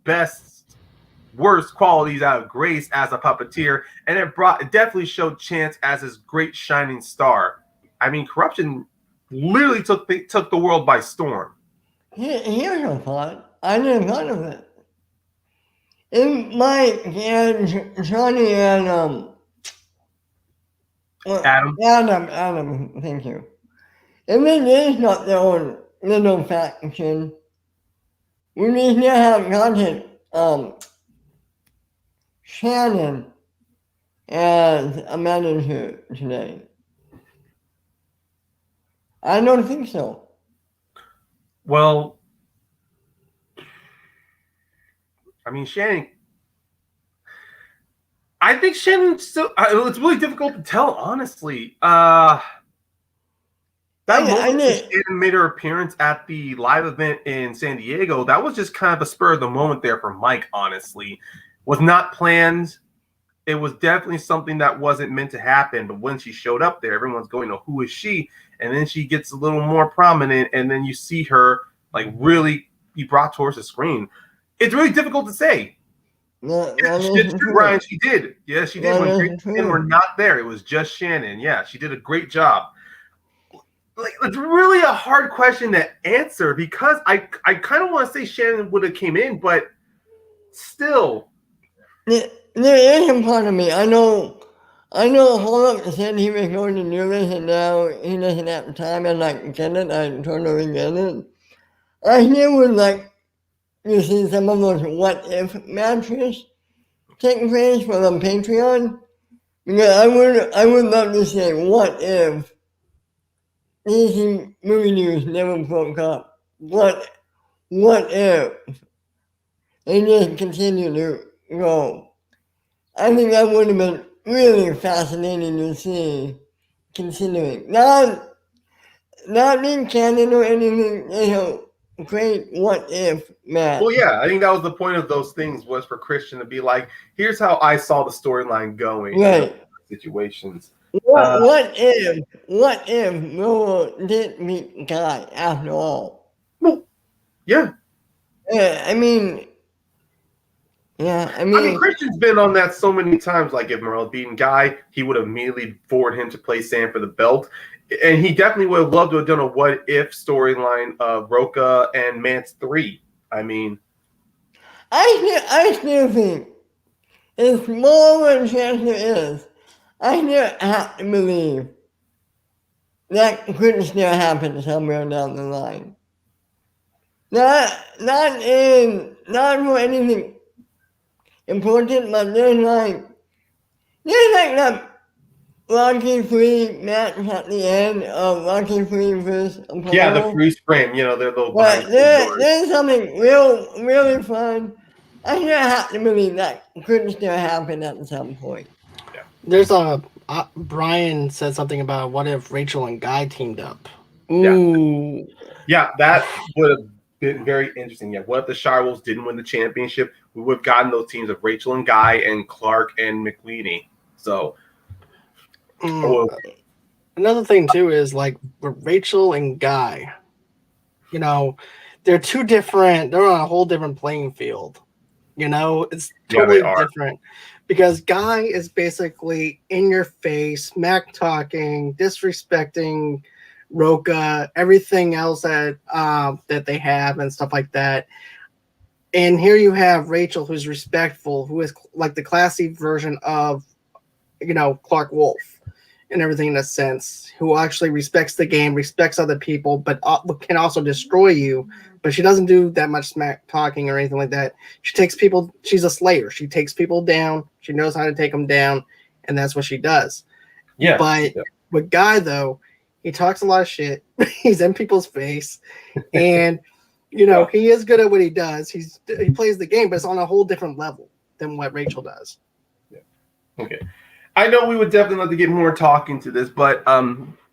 worst qualities out of Grace as a puppeteer. And it definitely showed Chance as his great shining star. I mean, Corruption literally took the world by storm. Here's a thought. I never thought of it. If Mike and Johnny and Adam, thank you. If it is not their own little faction, we need to have gotten Shannon as a manager today. I don't think so. Well, I mean, Shannon. I think Shannon still. It's really difficult to tell, honestly. Shannon made her appearance at the live event in San Diego. That was just kind of a spur of the moment there for Mike. Honestly, was not planned. It was definitely something that wasn't meant to happen. But when she showed up there, everyone's going, "Oh, who is she?" And then she gets a little more prominent, and then you see her really be brought towards the screen. It's really difficult to say. She did too, Ryan. She did. Yeah, she did. When Grace and were not there, it was just Shannon. Yeah, she did a great job. It's really a hard question to answer because I kind of want to say Shannon would have came in, but still. There is a part of me. I know Holland said he was going to do this and now he doesn't have time and get it. I totally get it. I still would you see some of those what if matches take place for the Patreon. Because I would love to say what if DC Movie News never broke up. What if they just continue to go? I think that would have been really fascinating to see continuing. Not being canon or anything, great what if match. Well, yeah, I think that was the point of those things was for Christian to be like, here's how I saw the storyline going. Right. Situations. What if Noah did meet Guy after all? Well, yeah. I mean, Yeah, I mean, Christian's been on that so many times. Like, if Morrell beaten Guy, he would have immediately forwarded him to play Sam for the belt. And he definitely would have loved to have done a what-if storyline of Roca and Mance 3. I mean... I still think, as small of a chance there is, I still have to believe that could still happen somewhere down the line. Not for anything important, but there's like that Rocky Free match at the end of Rocky Free versus Apollo. Yeah, the freeze frame, they're little. But there's something really fun. I still have to believe that could still happen at some point. Yeah. There's Brian said something about what if Rachel and Guy teamed up. Ooh. Yeah, that would have been very interesting. Yeah, what if the Shirewolves didn't win the championship? We would have gotten those teams of Rachel and Guy and Clark and McLeany. So another thing too is like with Rachel and Guy, they're two different. They're on a whole different playing field. It's totally different because Guy is basically in your face, smack talking, disrespecting Roca, everything else that they have and stuff like that. And here you have Rachel, who's respectful, who is like the classy version of, Clark Wolf and everything in a sense, who actually respects the game, respects other people, but can also destroy you. But she doesn't do that much smack talking or anything like that. She's a slayer. She takes people down. She knows how to take them down, and that's what she does. Yeah. But with Guy, though, he talks a lot of shit. He's in people's face. And, he is good at what he does. He plays the game, but it's on a whole different level than what Rachel does. Yeah. Okay. I know we would definitely like to get more talking to this, but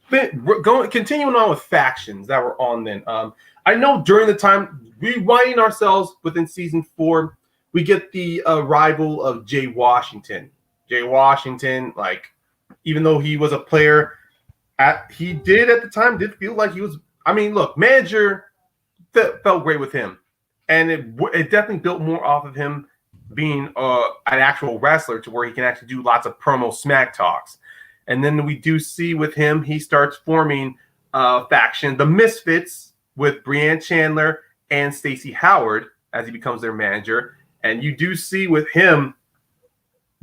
continuing on with factions that were on then. I know during the time, rewinding ourselves within season 4, we get the arrival of Jay Washington. Jay Washington, even though he was a player, he did at the time feel like he was. I mean, look, manager felt great with him, and it definitely built more off of him being an actual wrestler to where he can actually do lots of promo smack talks. And then we do see with him, he starts forming a faction, the Misfits, with Breanne Chandler and Stacey Howard as he becomes their manager. And you do see with him,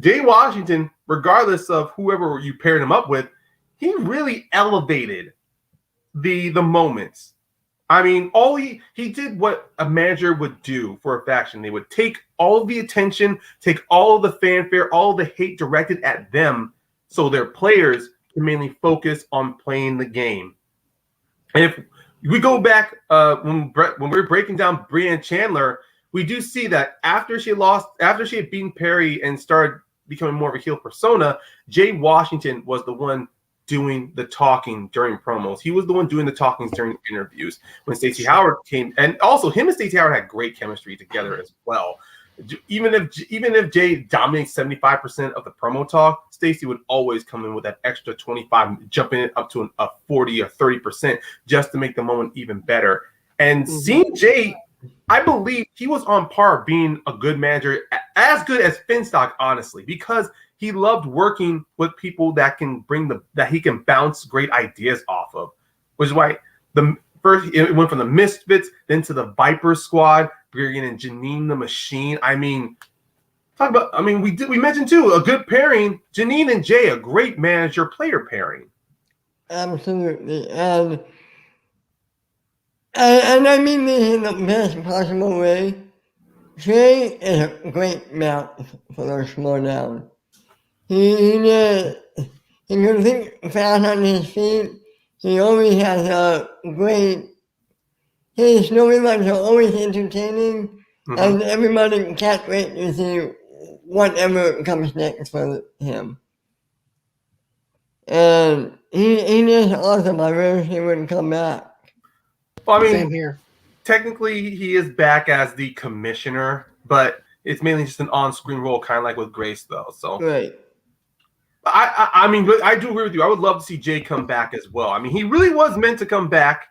Jay Washington, regardless of whoever you paired him up with, he really elevated the moments. I mean, he did what a manager would do for a faction. They would take all of the attention, take all of the fanfare, all of the hate directed at them, so their players can mainly focus on playing the game. And if we go back when we were breaking down Breanne Chandler, we do see that after she had beaten Perry and started becoming more of a heel persona, Jay Washington was the one doing the talking during promos. He was the one doing the talkings during interviews. When Stacey Howard came, and also him and Stacey Howard had great chemistry together as well. Even if Jay dominates 75% of the promo talk, Stacey would always come in with that extra 25, jumping it up to a 40 or 30% just to make the moment even better. And seeing Jay, I believe he was on par being a good manager, as good as Finstock, honestly, because he loved working with people that can that he can bounce great ideas off of, which is why it went from the Misfits then to the Viper Squad, bringing in Janine the Machine. I mean, we mentioned too a good pairing, Janine and Jay, a great manager-player pairing. Absolutely, and I mean this in the best possible way. Jay is a great mount for the Schmoedown. He can think fast on his feet. He always has his storylines are always entertaining, and everybody can't wait to see whatever comes next for him. And he is awesome. I wish he wouldn't come back. Well, I mean, same here. Technically, he is back as the commissioner, but it's mainly just an on-screen role, kind of like with Grace, though. So, right. I mean, I do agree with you. I would love to see Jay come back as well. I mean, he really was meant to come back.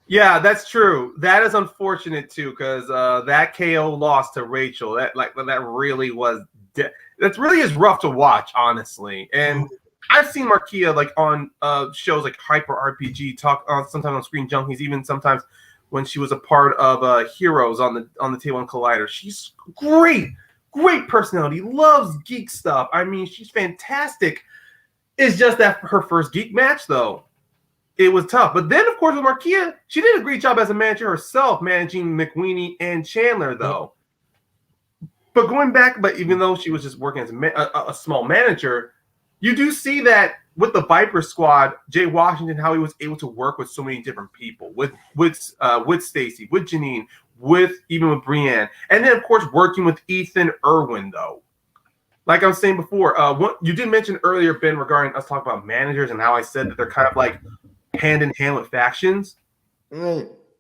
Yeah, that's true. That is unfortunate too, because that KO loss to Rachel, that really was that really is rough to watch, honestly. And I've seen Markia like on shows like Hyper RPG, talk sometimes on Screen Junkies, even sometimes when she was a part of Heroes on the Table and Collider. She's great personality, loves geek stuff. I mean, she's fantastic. It's just that her first geek match, though, it was tough. But then, of course, with Markia, she did a great job as a manager herself, managing McWeenie and Chandler, though. But going back, even though she was just working as a small manager, you do see that with the Viper squad, Jay Washington, how he was able to work with so many different people, with Stacy, with Janine, even with Brienne, and then of course working with Ethan Irwin, though. Like I was saying before, what you did mention earlier, Ben, regarding us talking about managers and how I said that they're kind of like hand in hand with factions.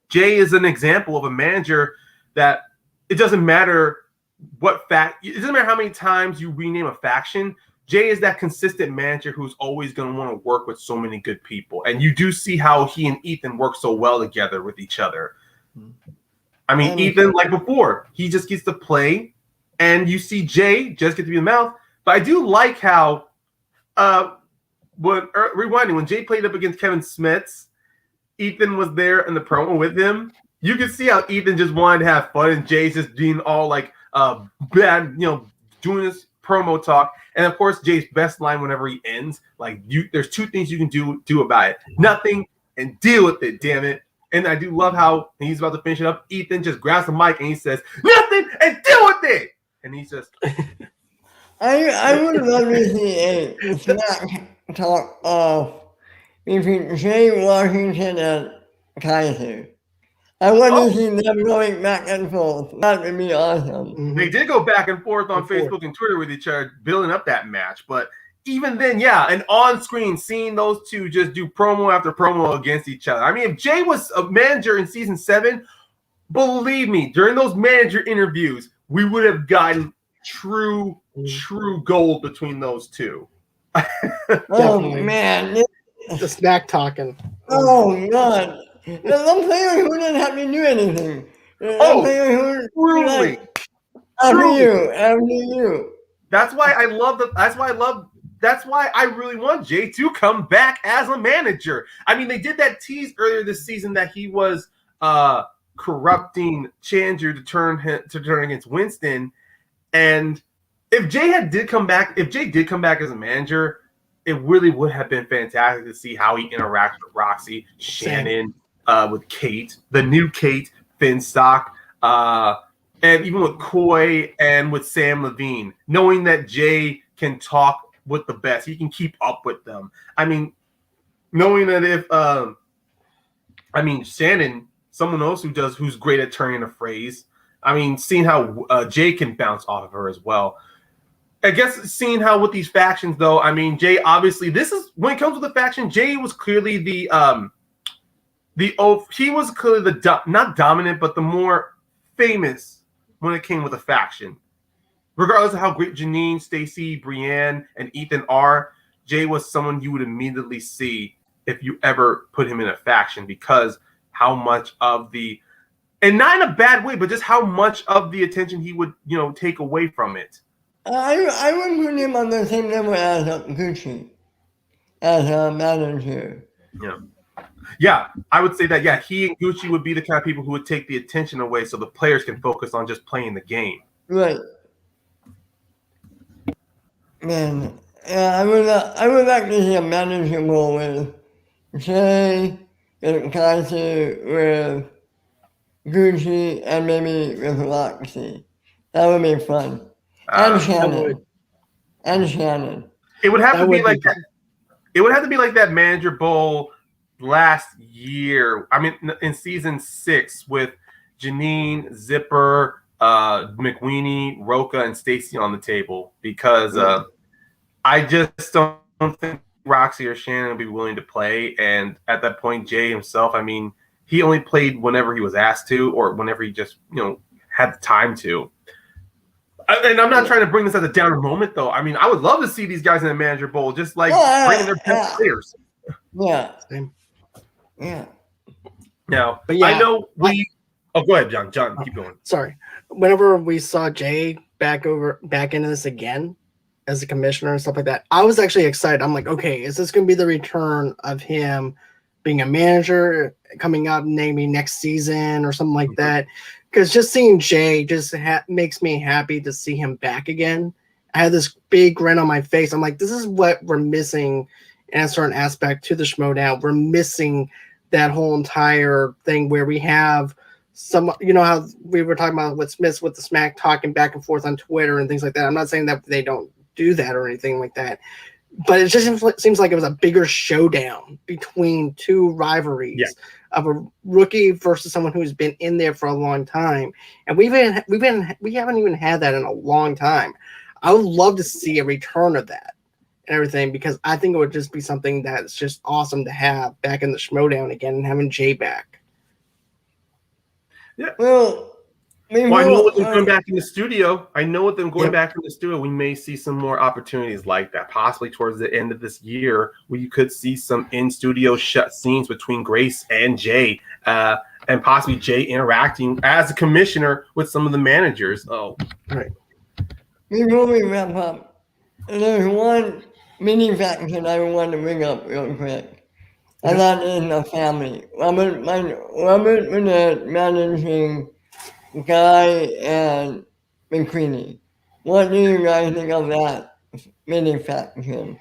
Jay is an example of a manager that it doesn't matter it doesn't matter how many times you rename a faction. Jay is that consistent manager who's always going to want to work with so many good people. And you do see how he and Ethan work so well together with each other. I mean, Ethan, like before, he just gets to play, and you see Jay just get to be the mouth. But I do like how, rewinding, when Jay played up against Kevin Smits, Ethan was there in the promo with him. You could see how Ethan just wanted to have fun, and Jay's just being all like bad, doing this promo talk. And of course, Jay's best line whenever he ends, like, there's two things you can do about it: nothing and deal with it. Damn it! And I do love how he's about to finish it up. Ethan just grabs the mic and he says, "Nothing and deal with it." And he's just. I would love to see a smack talk between Jay Washington and Kaiser. I want to see them going back and forth. That would be awesome. They did go back and forth on Facebook and Twitter with each other, building up that match. But even then, yeah, and on screen, seeing those two just do promo after promo against each other. I mean, if Jay was a manager in season 7, believe me, during those manager interviews, we would have gotten true gold between those two. Oh, man. The smack talking. Oh, God. The player who didn't have to do anything. The truly. After you. That's why I really want Jay to come back as a manager. I mean, they did that tease earlier this season that he was corrupting Chandler to turn against Winston. And if Jay did come back as a manager, it really would have been fantastic to see how he interacts with Roxy, Shannon, with Kate, the new Kate, Finstock, and even with Coy and with Sam Levine, knowing that Jay can talk with the best, he can keep up with them. I mean, knowing that if Shannon, someone else who's great at turning a phrase. I mean, seeing how Jay can bounce off of her as well. I guess seeing how with these factions, though, I mean, Jay obviously, this is when it comes to the faction, Jay was clearly not dominant, but the more famous when it came with a faction. Regardless of how great Janine, Stacy, Brienne, and Ethan are, Jay was someone you would immediately see if you ever put him in a faction, because how much of the, and not in a bad way, but just how much of the attention he would, take away from it. I would put him on the same level as Gucci, as a manager. Yeah, I would say that, yeah, he and Gucci would be the kind of people who would take the attention away so the players can focus on just playing the game. Right. Man, yeah, I would like to see a manager role with Jay and Kaiser, with Gucci, and maybe with Roxy. That would be fun. And Shannon. It would have to be like that. It would have to be like that manager bowl last year. I mean, in season 6 with Janine, Zipper, McWeenie, Roca, and Stacy on the table, because I just don't think Roxy or Shannon would be willing to play. And at that point, Jay himself, I mean, he only played whenever he was asked to, or whenever he just, had the time to. And I'm not trying to bring this as a downer moment, though. I mean, I would love to see these guys in the manager bowl, just like bringing their best players. Yeah. Yeah. Now, But yeah, I know we. Oh, go ahead, John. John, keep going. Sorry. Whenever we saw Jay back into this again as a commissioner and stuff like that, I was actually excited. I'm like, okay, is this going to be the return of him being a manager coming up maybe next season or something like that? Because just seeing Jay just makes me happy to see him back again. I had this big grin on my face. I'm like, this is what we're missing in a certain aspect to the Schmoedown. We're missing that whole entire thing where we have some, how we were talking about with Smith with the smack talking back and forth on Twitter and things like that. I'm not saying that they don't do that or anything like that, but it just seems like it was a bigger showdown between two rivalries of a rookie versus someone who's been in there for a long time, and we haven't even had that in a long time. I would love to see a return of that and everything, because I think it would just be something that's just awesome to have back in the Schmoedown again and having Jay back. Yeah. Well, I know with them going back in the studio. Back in the studio, we may see some more opportunities like that. Possibly towards the end of this year, we could see some in-studio scenes between Grace and Jay, and possibly Jay interacting as a commissioner with some of the managers. Oh, right. Before we wrap up, there's one mini faction I want to bring up real quick. And that is the family. Robert Burnett managing Guy and McQueenie. What do you guys think of that mini faction?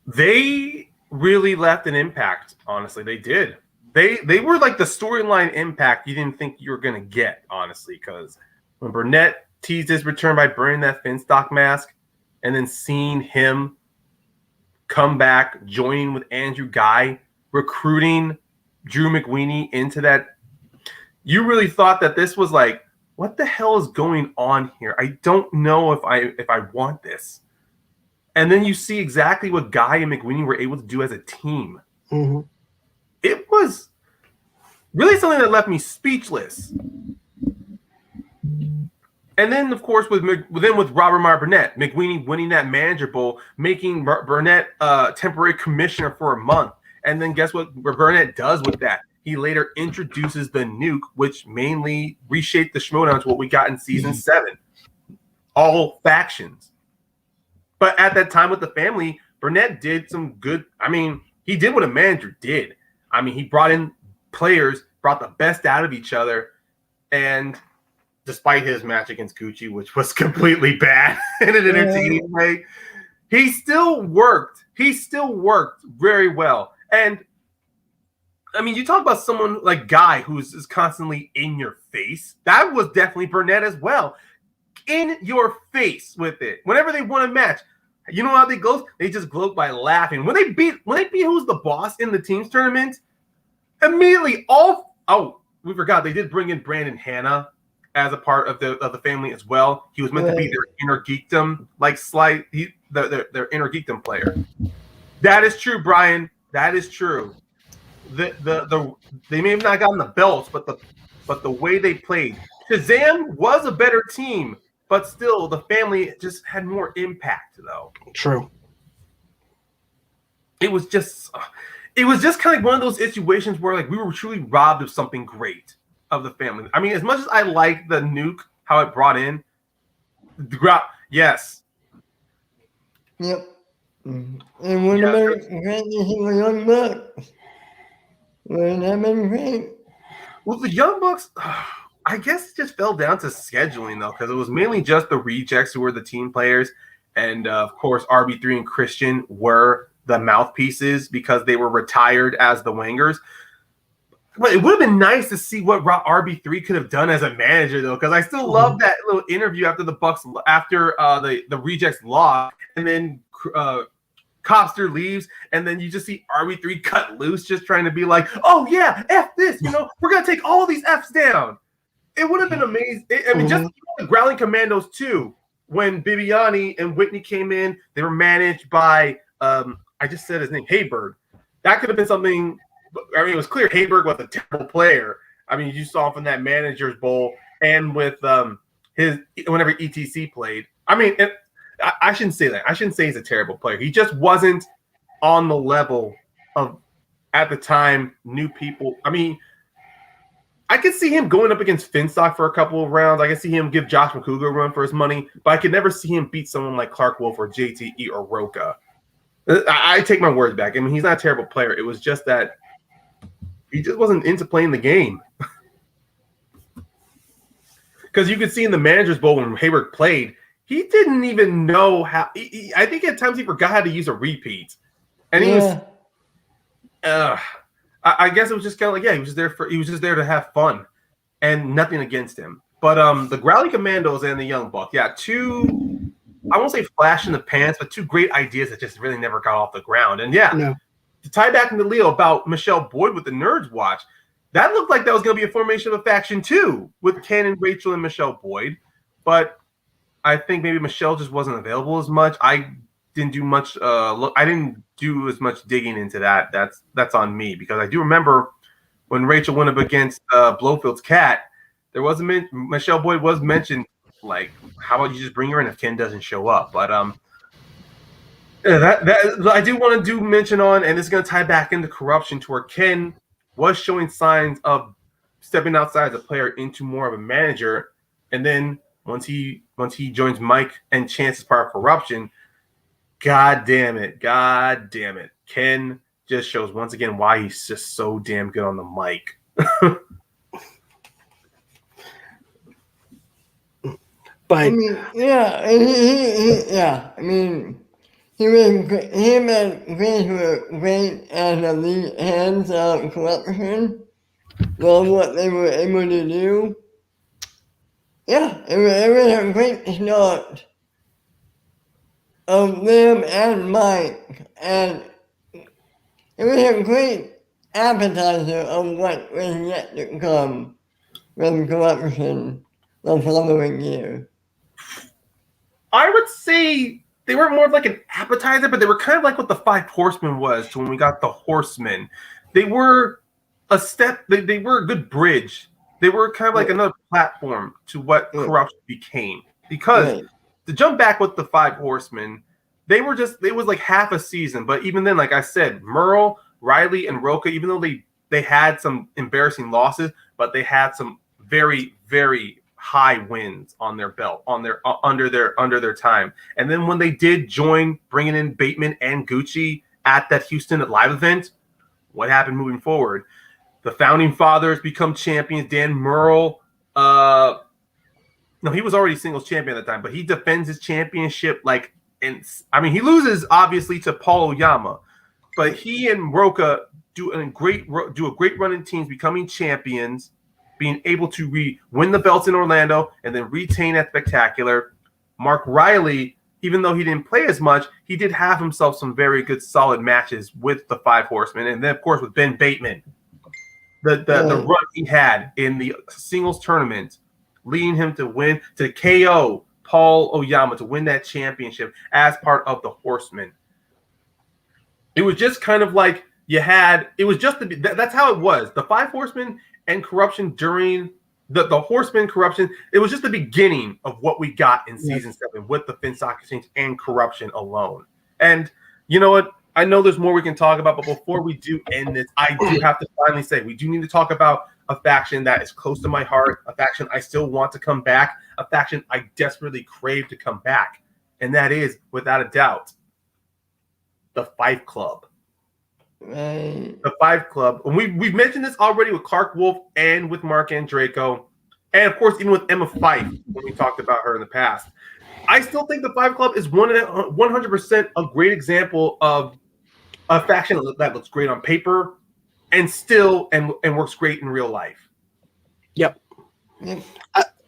They really left an impact. Honestly, they did. They were like the storyline impact you didn't think you were gonna get. Honestly, because when Burnett teased his return by burning that Finstock mask, and then seeing him come back, joining with Andrew Guy, recruiting Drew McWeeny into that. You really thought that this was like, what the hell is going on here? I don't know if I want this. And then you see exactly what Guy and McWeeny were able to do as a team. Mm-hmm. It was really something that left me speechless. And then, of course, with Robert Meyer Burnett, McWeeny winning that manager bowl, making Burnett temporary commissioner for a month. And then guess what Burnett does with that? He later introduces the nuke, which mainly reshaped the Schmoedown to what we got in season 7. All factions. But at that time with the family, Burnett did some good. I mean, he did what a manager did. I mean, he brought in players, brought the best out of each other, and despite his match against Gucci, which was completely bad in an entertaining way, he still worked. He still worked very well. And I mean, you talk about someone like Guy who's constantly in your face. That was definitely Burnett as well. In your face with it. Whenever they won a match, you know how they gloat? They just gloat by laughing. When they beat who's the boss in the teams tournament, immediately we forgot they did bring in Brandon Hanna as a part of the family as well. He was meant to be their inner geekdom, their inner geekdom player. That is true, Brian. That is true. They may have not gotten the belts, but the way they played, Shazam was a better team, but still the family just had more impact, though. True. It was just kind of like one of those situations where like we were truly robbed of something great of the family. I mean, as much as I like the nuke, how it brought in yes. Yep. And what about the Young Bucks? Wouldn't that been great? Well, the Young Bucks, I guess it just fell down to scheduling, though, because it was mainly just the rejects who were the team players. And, of course, RB3 and Christian were the mouthpieces because they were retired as the Wangers. But it would have been nice to see what RB3 could have done as a manager, though, because I still love that little interview after the Bucks, after the rejects lost, and then Copster leaves, and then you just see RB3 cut loose, just trying to be like, "Oh yeah, F this, we're gonna take all these Fs down." It would have been amazing. I mean, just the Growling Commandos too. When Bibiani and Whitney came in, they were managed by I just said his name, Hayberg. That could have been something. I mean, it was clear Hayberg was a terrible player. I mean, you saw from that Managers Bowl and with his whenever ETC played. I mean, I shouldn't say that. I shouldn't say he's a terrible player. He just wasn't on the level of at the time, new people. I mean, I could see him going up against Finstock for a couple of rounds. I could see him give Josh McCougar a run for his money, but I could never see him beat someone like Clark Wolf or JTE or Roca. I take my words back. I mean, he's not a terrible player. It was just that he just wasn't into playing the game. Because you could see in the Manager's Bowl when Hayward played, he didn't even know how. I think at times he forgot how to use a repeat, and he was. I guess it was just kind of like, he was just there to have fun, and nothing against him. But the Growly Commandos and the Young Buck, two, I won't say flash in the pants, but two great ideas that just really never got off the ground. And to tie back into Leo about Michelle Boyd with the Nerds Watch, that looked like that was going to be a formation of a faction too, with Ken and Rachel and Michelle Boyd. But I think maybe Michelle just wasn't available as much. I didn't do much. I didn't do as much digging into that. That's on me, because I do remember when Rachel went up against Blofield's cat. There was Michelle Boyd was mentioned, like, how about you just bring her in if Ken doesn't show up? But that I do want to mention on, and it's going to tie back into corruption, to where Ken was showing signs of stepping outside as a player into more of a manager, and then once he joins Mike and Chance as part of corruption, God damn it, Ken just shows once again why he's just so damn good on the mic. But I mean, I mean, he was great as a lead hands of corruption. Love what they were able to do. Yeah, it was a great start of them and Mike, and it was a great appetizer of what was yet to come from corruption the following year. I would say they were more like an appetizer, but they were kind of like what the Five Horsemen was to when we got the Horsemen. They were a step. They were a good bridge. They were kind of like another platform to what corruption became. Because to jump back with the Five Horsemen, it was like half a season. But even then, like I said, Merle, Riley, and Roca, even though they had some embarrassing losses, but they had some very, very high wins on their belt, under their time. And then when they did join, bringing in Bateman and Gucci at that Houston live event, what happened moving forward? The Founding Fathers become champions. Dan Merle, he was already singles champion at the time, but he defends his championship he loses obviously to Paul Oyama, but he and Roca do a great run in teams, becoming champions, being able to win the belts in Orlando and then retain at Spectacular. Mark Riley, even though he didn't play as much, he did have himself some very good, solid matches with the Five Horsemen. And then, of course, with Ben Bateman, the run he had in the singles tournament, leading him to KO Paul Oyama to win that championship as part of the Horsemen. It was just kind of like that's how it was. The Five Horsemen and corruption during the Horseman corruption, it was just the beginning of what we got in season 7 with the Finstock Exchange and corruption alone. And you know what? I know there's more we can talk about, but before we do end this, I do have to finally say we do need to talk about a faction that is close to my heart, a faction I still want to come back, a faction I desperately crave to come back, and that is, without a doubt, the Five Club. The Five Club. And we've mentioned this already with Clark Wolf and with Mark Andreyko, and of course even with Emma Fife when we talked about her in the past. I still think the Five Club is 100% a great example of a faction that looks great on paper and works great in real life. Yep.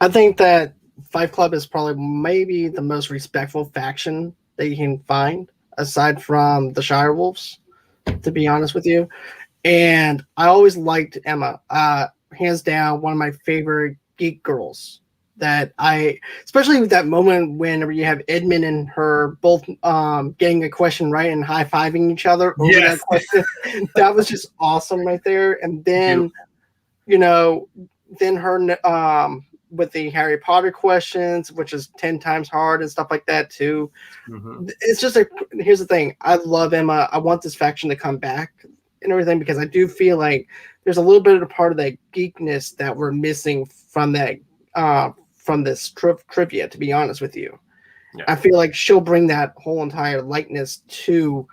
I think that Five Club is probably maybe the most respectful faction that you can find, aside from the Shire Wolves, to be honest with you. And I always liked Emma. Hands down, one of my favorite geek girls. Especially with that moment whenever you have Edmund and her both getting a question right and high-fiving each other over that question. That was just awesome right there. And then, then her with the Harry Potter questions, which is 10 times hard and stuff like that too. Mm-hmm. It's just here's the thing. I love Emma. I want this faction to come back. and everything, because I do feel like there's a little bit of a part of that geekness that we're missing from that from this trivia, to be honest with you. Yeah. I feel like she'll bring that whole entire likeness to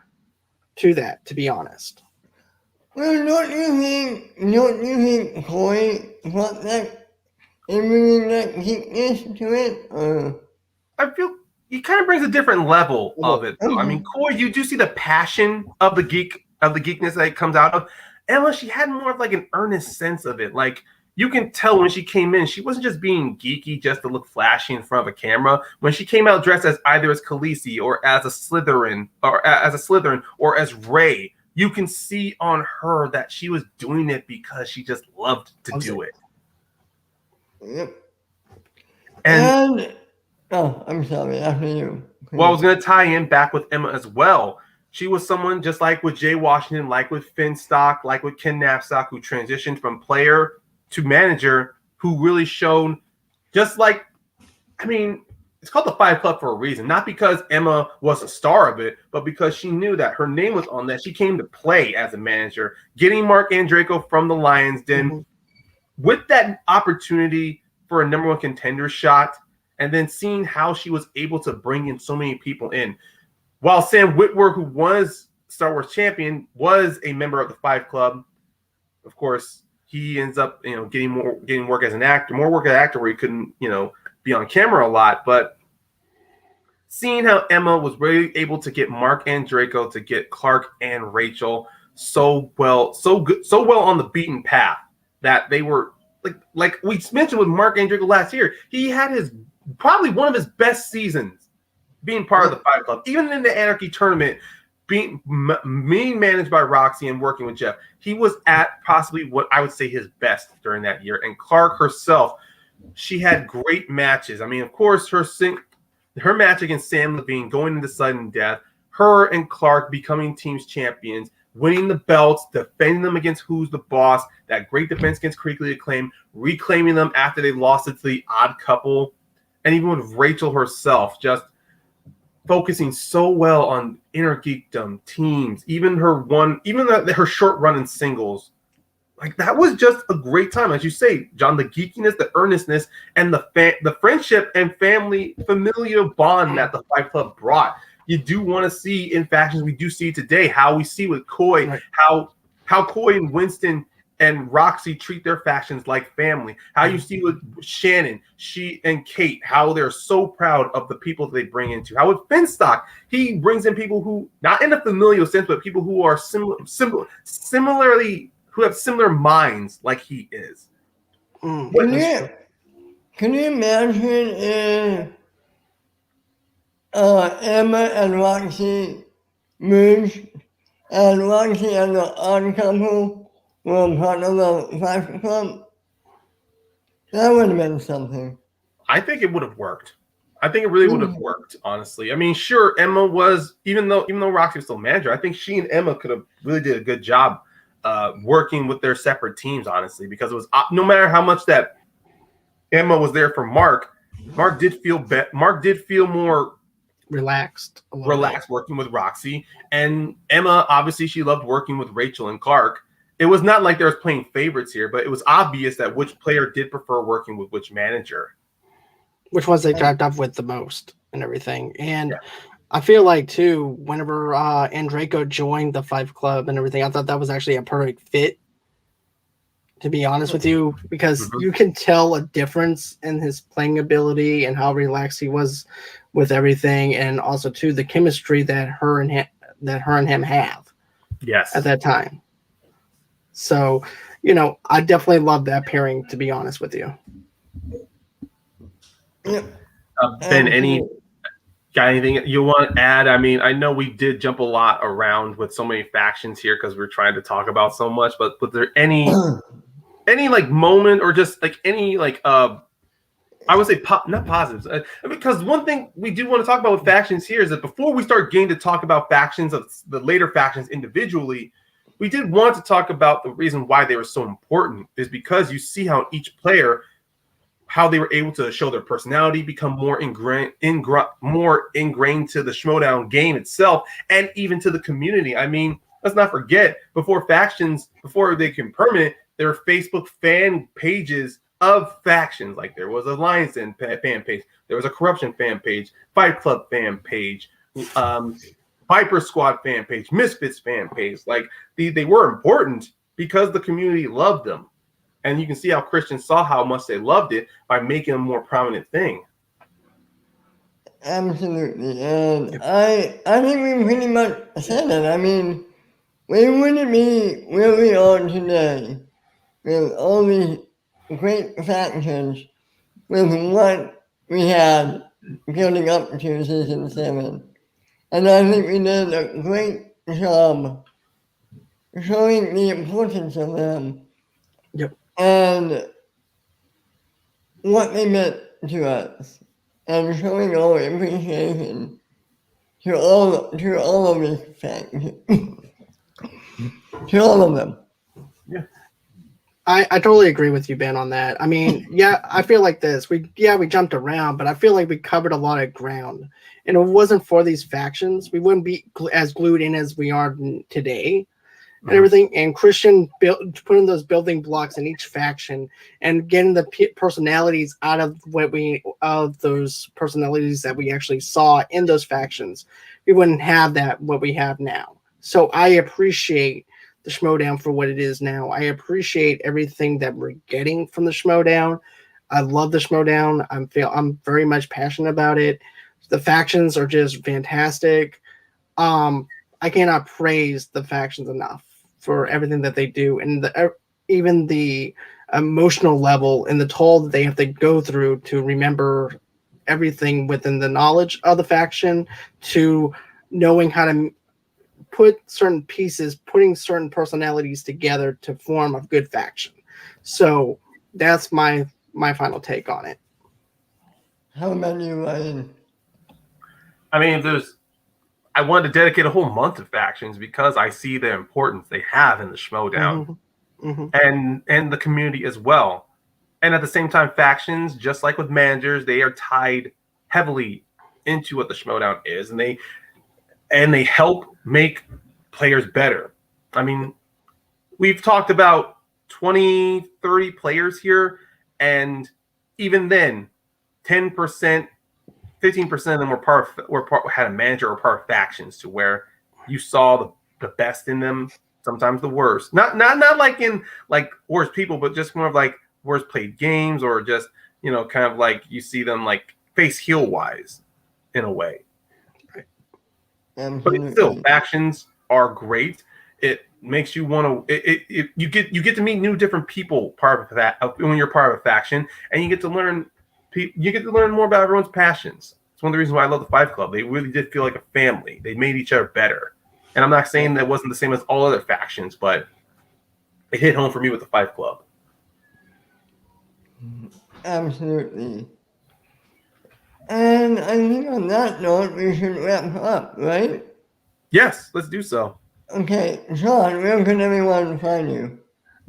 that, to be honest. Well, don't you think Corey brought that and bringing that geekness to it? I feel he kind of brings a different level of it, though. I mean, Corey, you do see the passion of the geekness that it comes out of. Emma, she had more of like an earnest sense of it. Like, you can tell when she came in, she wasn't just being geeky just to look flashy in front of a camera. When she came out dressed as either as Khaleesi or as a Slytherin or as Rey, you can see on her that she was doing it because she just loved to do it. Yep. And oh, I'm sorry, after you. Well, I was going to tie in back with Emma as well. She was someone just like with Jay Washington, like with Finstock, like with Ken Knapsack, who transitioned from player to manager, who really showed just like, I mean, it's called the Five Club for a reason. Not because Emma was a star of it, but because she knew that her name was on that. She came to play as a manager, getting Mark Andreyko from the Lions Den with that opportunity for a #1 contender shot, and then seeing how she was able to bring in so many people in. While Sam Witwer, who was Star Wars champion, was a member of the Five Club, of course, he ends up, getting work as an actor, more work as an actor where he couldn't, be on camera a lot. But seeing how Emma was really able to get Mark Andreyko, to get Clark and Rachel so well on the beaten path that they were like we mentioned with Mark Andreyko last year, he had probably one of his best seasons being part of the Five Club, even in the Anarchy tournament, being managed by Roxy and working with Jeff. He was at possibly what I would say his best during that year. And Clark herself, she had great matches. I mean, of course, her match against Sam Levine, going into sudden death, her and Clark becoming teams champions, winning the belts, defending them against Who's the Boss, that great defense against Creekly Acclaim, reclaiming them after they lost it to the Odd Couple, and even with Rachel herself, just focusing so well on inner geekdom, teams, even her short run in singles. Like, that was just a great time. As you say, John, the geekiness, the earnestness, and the friendship and familial bond that the Five Club brought. You do want to see in factions, we do see today, how we see with Coy, right, how Coy and Winston and Roxy treat their factions like family. How you see with Shannon, she and Kate, how they're so proud of the people that they bring into. How with Finstock, he brings in people who, not in a familial sense, but people who are similarly, who have similar minds like he is. Can you imagine if Emma and Roxy merged, and Roxy and the Odd Couple were part of the Five Club? That would have been something. I think it would have worked. I think it really would have worked, honestly. I mean, sure, Emma was, even though Roxy was still manager, I think she and Emma could have really did a good job working with their separate teams, honestly, because it was, no matter how much that Emma was there for Mark did feel more relaxed working with Roxy. And Emma, obviously, she loved working with Rachel and Clark. It was not like there was playing favorites here, but it was obvious that which player did prefer working with which manager. Which ones they drived up with the most and everything. And I feel like, too, whenever Andreyko joined the Five Club and everything, I thought that was actually a perfect fit, to be honest with you, because you can tell a difference in his playing ability and how relaxed he was with everything, and also, too, the chemistry that her and him have. Yes. At that time. So, I definitely love that pairing, to be honest with you. Ben, got anything you want to add? I mean, I know we did jump a lot around with so many factions here because we're trying to talk about so much, but was there any like moment or just like any like I would say not positives, because one thing we do want to talk about with factions here is that before we start getting to talk about factions of the later factions individually, we did want to talk about the reason why they were so important is because you see how each player, how they were able to show their personality, become more ingrained to the Schmoedown game itself, and even to the community. I mean, let's not forget, before factions, before they became permanent, there were Facebook fan pages of factions. Like there was a Lions Den fan page, there was a Corruption fan page, Fight Club fan page, Viper Squad fan page, Misfits fan page. Like they were important because the community loved them. And you can see how Christians saw how much they loved it by making them a more prominent thing. Absolutely. And I think we pretty much said it. I mean, we wouldn't be where we are today with all these great factions with what we had building up to season 7. And I think we did a great job showing the importance of them. Yep. And what they meant to us. And showing our appreciation to all of these factions. To all of them. Yeah. I totally agree with you, Ben, on that. I mean, yeah, I feel like this. We jumped around, but I feel like we covered a lot of ground. And if it wasn't for these factions, we wouldn't be as glued in as we are today and everything. And Christian putting those building blocks in each faction and getting the personalities out of those personalities that we actually saw in those factions, we wouldn't have what we have now. So I appreciate the Schmoedown for what it is now. I appreciate everything that we're getting from the Schmoedown. I love the Schmoedown. I'm very much passionate about it. The factions are just fantastic. I cannot praise the factions enough for everything that they do, and even the emotional level and the toll that they have to go through to remember everything within the knowledge of the faction, to knowing how to put certain pieces, putting certain personalities together to form a good faction. So that's my final take on it. How about you, Ryan? I mean, I wanted to dedicate a whole month to factions because I see the importance they have in the Schmoedown and the community as well. And at the same time, factions, just like with managers, they are tied heavily into what the Schmoedown is, and they help make players better. I mean, we've talked about 20, 30 players here, and even then, 10%, 15% of them had a manager or part of factions, to where you saw the best in them, sometimes the worst. Not like in like worst people, but just more of like worst played games, or just, you know, kind of like you see them like face heel wise in a way. But still, factions are great. It makes you want to. You get to meet new different people part of that when you're part of a faction, and you get to learn. You get to learn more about everyone's passions. It's one of the reasons why I love the Five Club. They really did feel like a family. They made each other better. And I'm not saying that wasn't the same as all other factions, but it hit home for me with the Five Club. Absolutely. And I think on that note, we should wrap up, right? Yes, let's do so. Okay, Sean, where can everyone find you?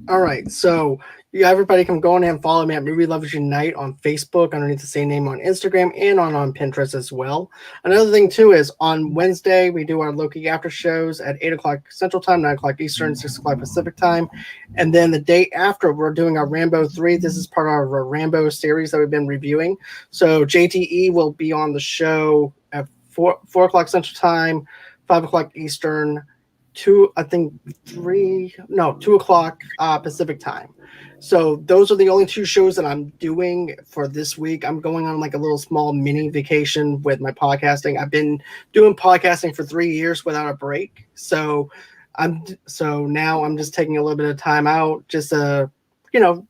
All right, so everybody can go on and follow me at Movie Lovers Unite on Facebook, underneath the same name on Instagram, and on Pinterest as well. Another thing too is on Wednesday we do our Loki after shows at 8 o'clock Central Time, 9 o'clock Eastern, 6 o'clock Pacific Time, and then the day after we're doing our Rambo 3. This is part of our Rambo series that we've been reviewing. So JTE will be on the show at 4 o'clock Central Time, 5 o'clock Eastern, 2 o'clock Pacific Time. So those are the only 2 shows that I'm doing for this week. I'm going on like a little small mini vacation with my podcasting. I've been doing podcasting for 3 years without a break. So now I'm just taking a little bit of time out just to,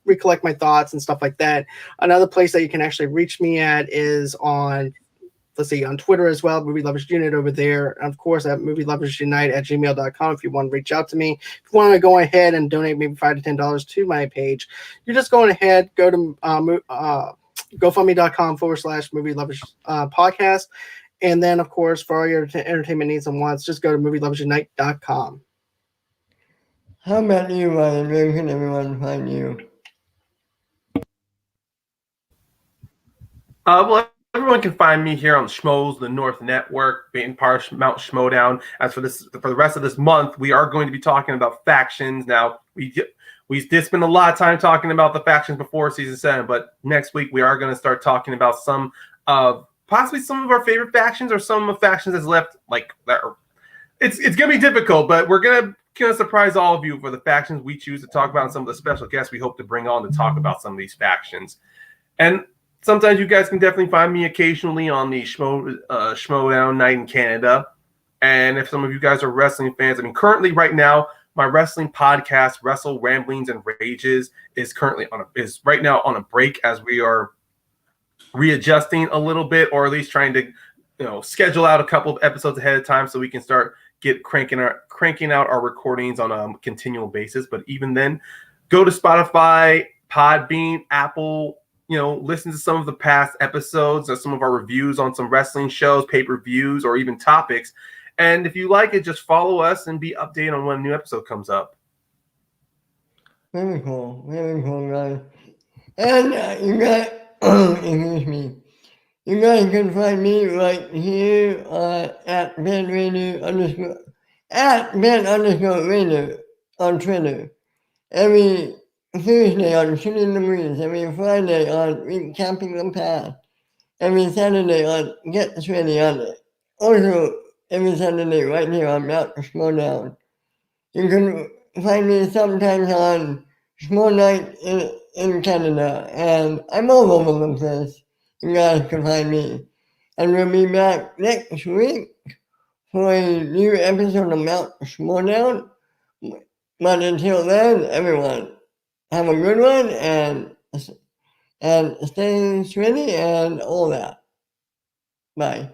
recollect my thoughts and stuff like that. Another place that you can actually reach me at is on Twitter as well, Movie Lovers Unit over there. And of course, at movieloversunite@gmail.com if you want to reach out to me. If you want to go ahead and donate maybe $5 to $10 to my page, you're just going ahead, go to GoFundMe.com/Movie Lovers Podcast. And then, of course, for all your entertainment needs and wants, just go to MovieLoversUnite.com. How about you, Ryan? Where can everyone find you? Well, Everyone can find me here on Schmoes, the North Network, being part of Mount Schmoedown. As for the rest of this month, we are going to be talking about factions. Now, we did spend a lot of time talking about the factions before season 7, but next week we are going to start talking about some of possibly some of our favorite factions or some of the factions that's left. Like that, it's going to be difficult, but we're going to surprise all of you for the factions we choose to talk about and some of the special guests we hope to bring on to talk about some of these factions. And sometimes you guys can definitely find me occasionally on the Schmoedown Night in Canada. And if some of you guys are wrestling fans, I mean, currently right now, my wrestling podcast, Wrestle Ramblings and Rages, is right now on a break as we are readjusting a little bit, or at least trying to schedule out a couple of episodes ahead of time so we can start cranking out our recordings on a continual basis. But even then, go to Spotify, Podbean, Apple. Listen to some of the past episodes or some of our reviews on some wrestling shows, pay-per-views, or even topics. And if you like it, just follow us and be updated on when a new episode comes up. Very cool, guys. And you guys, excuse me, you guys can find me right here at Ben_Radio on Twitter. Every Thursday on Shooting the Breeze, every Friday on Recapping the Past, every Saturday on Get This Ready on it. Also, every Saturday right here on Mount Schmoedown. You can find me sometimes on Schmo Night in Canada, and I'm all over the place. You guys can find me. And we'll be back next week for a new episode of Mount Schmoedown. But until then, everyone, have a good one and stay ready and all that. Bye.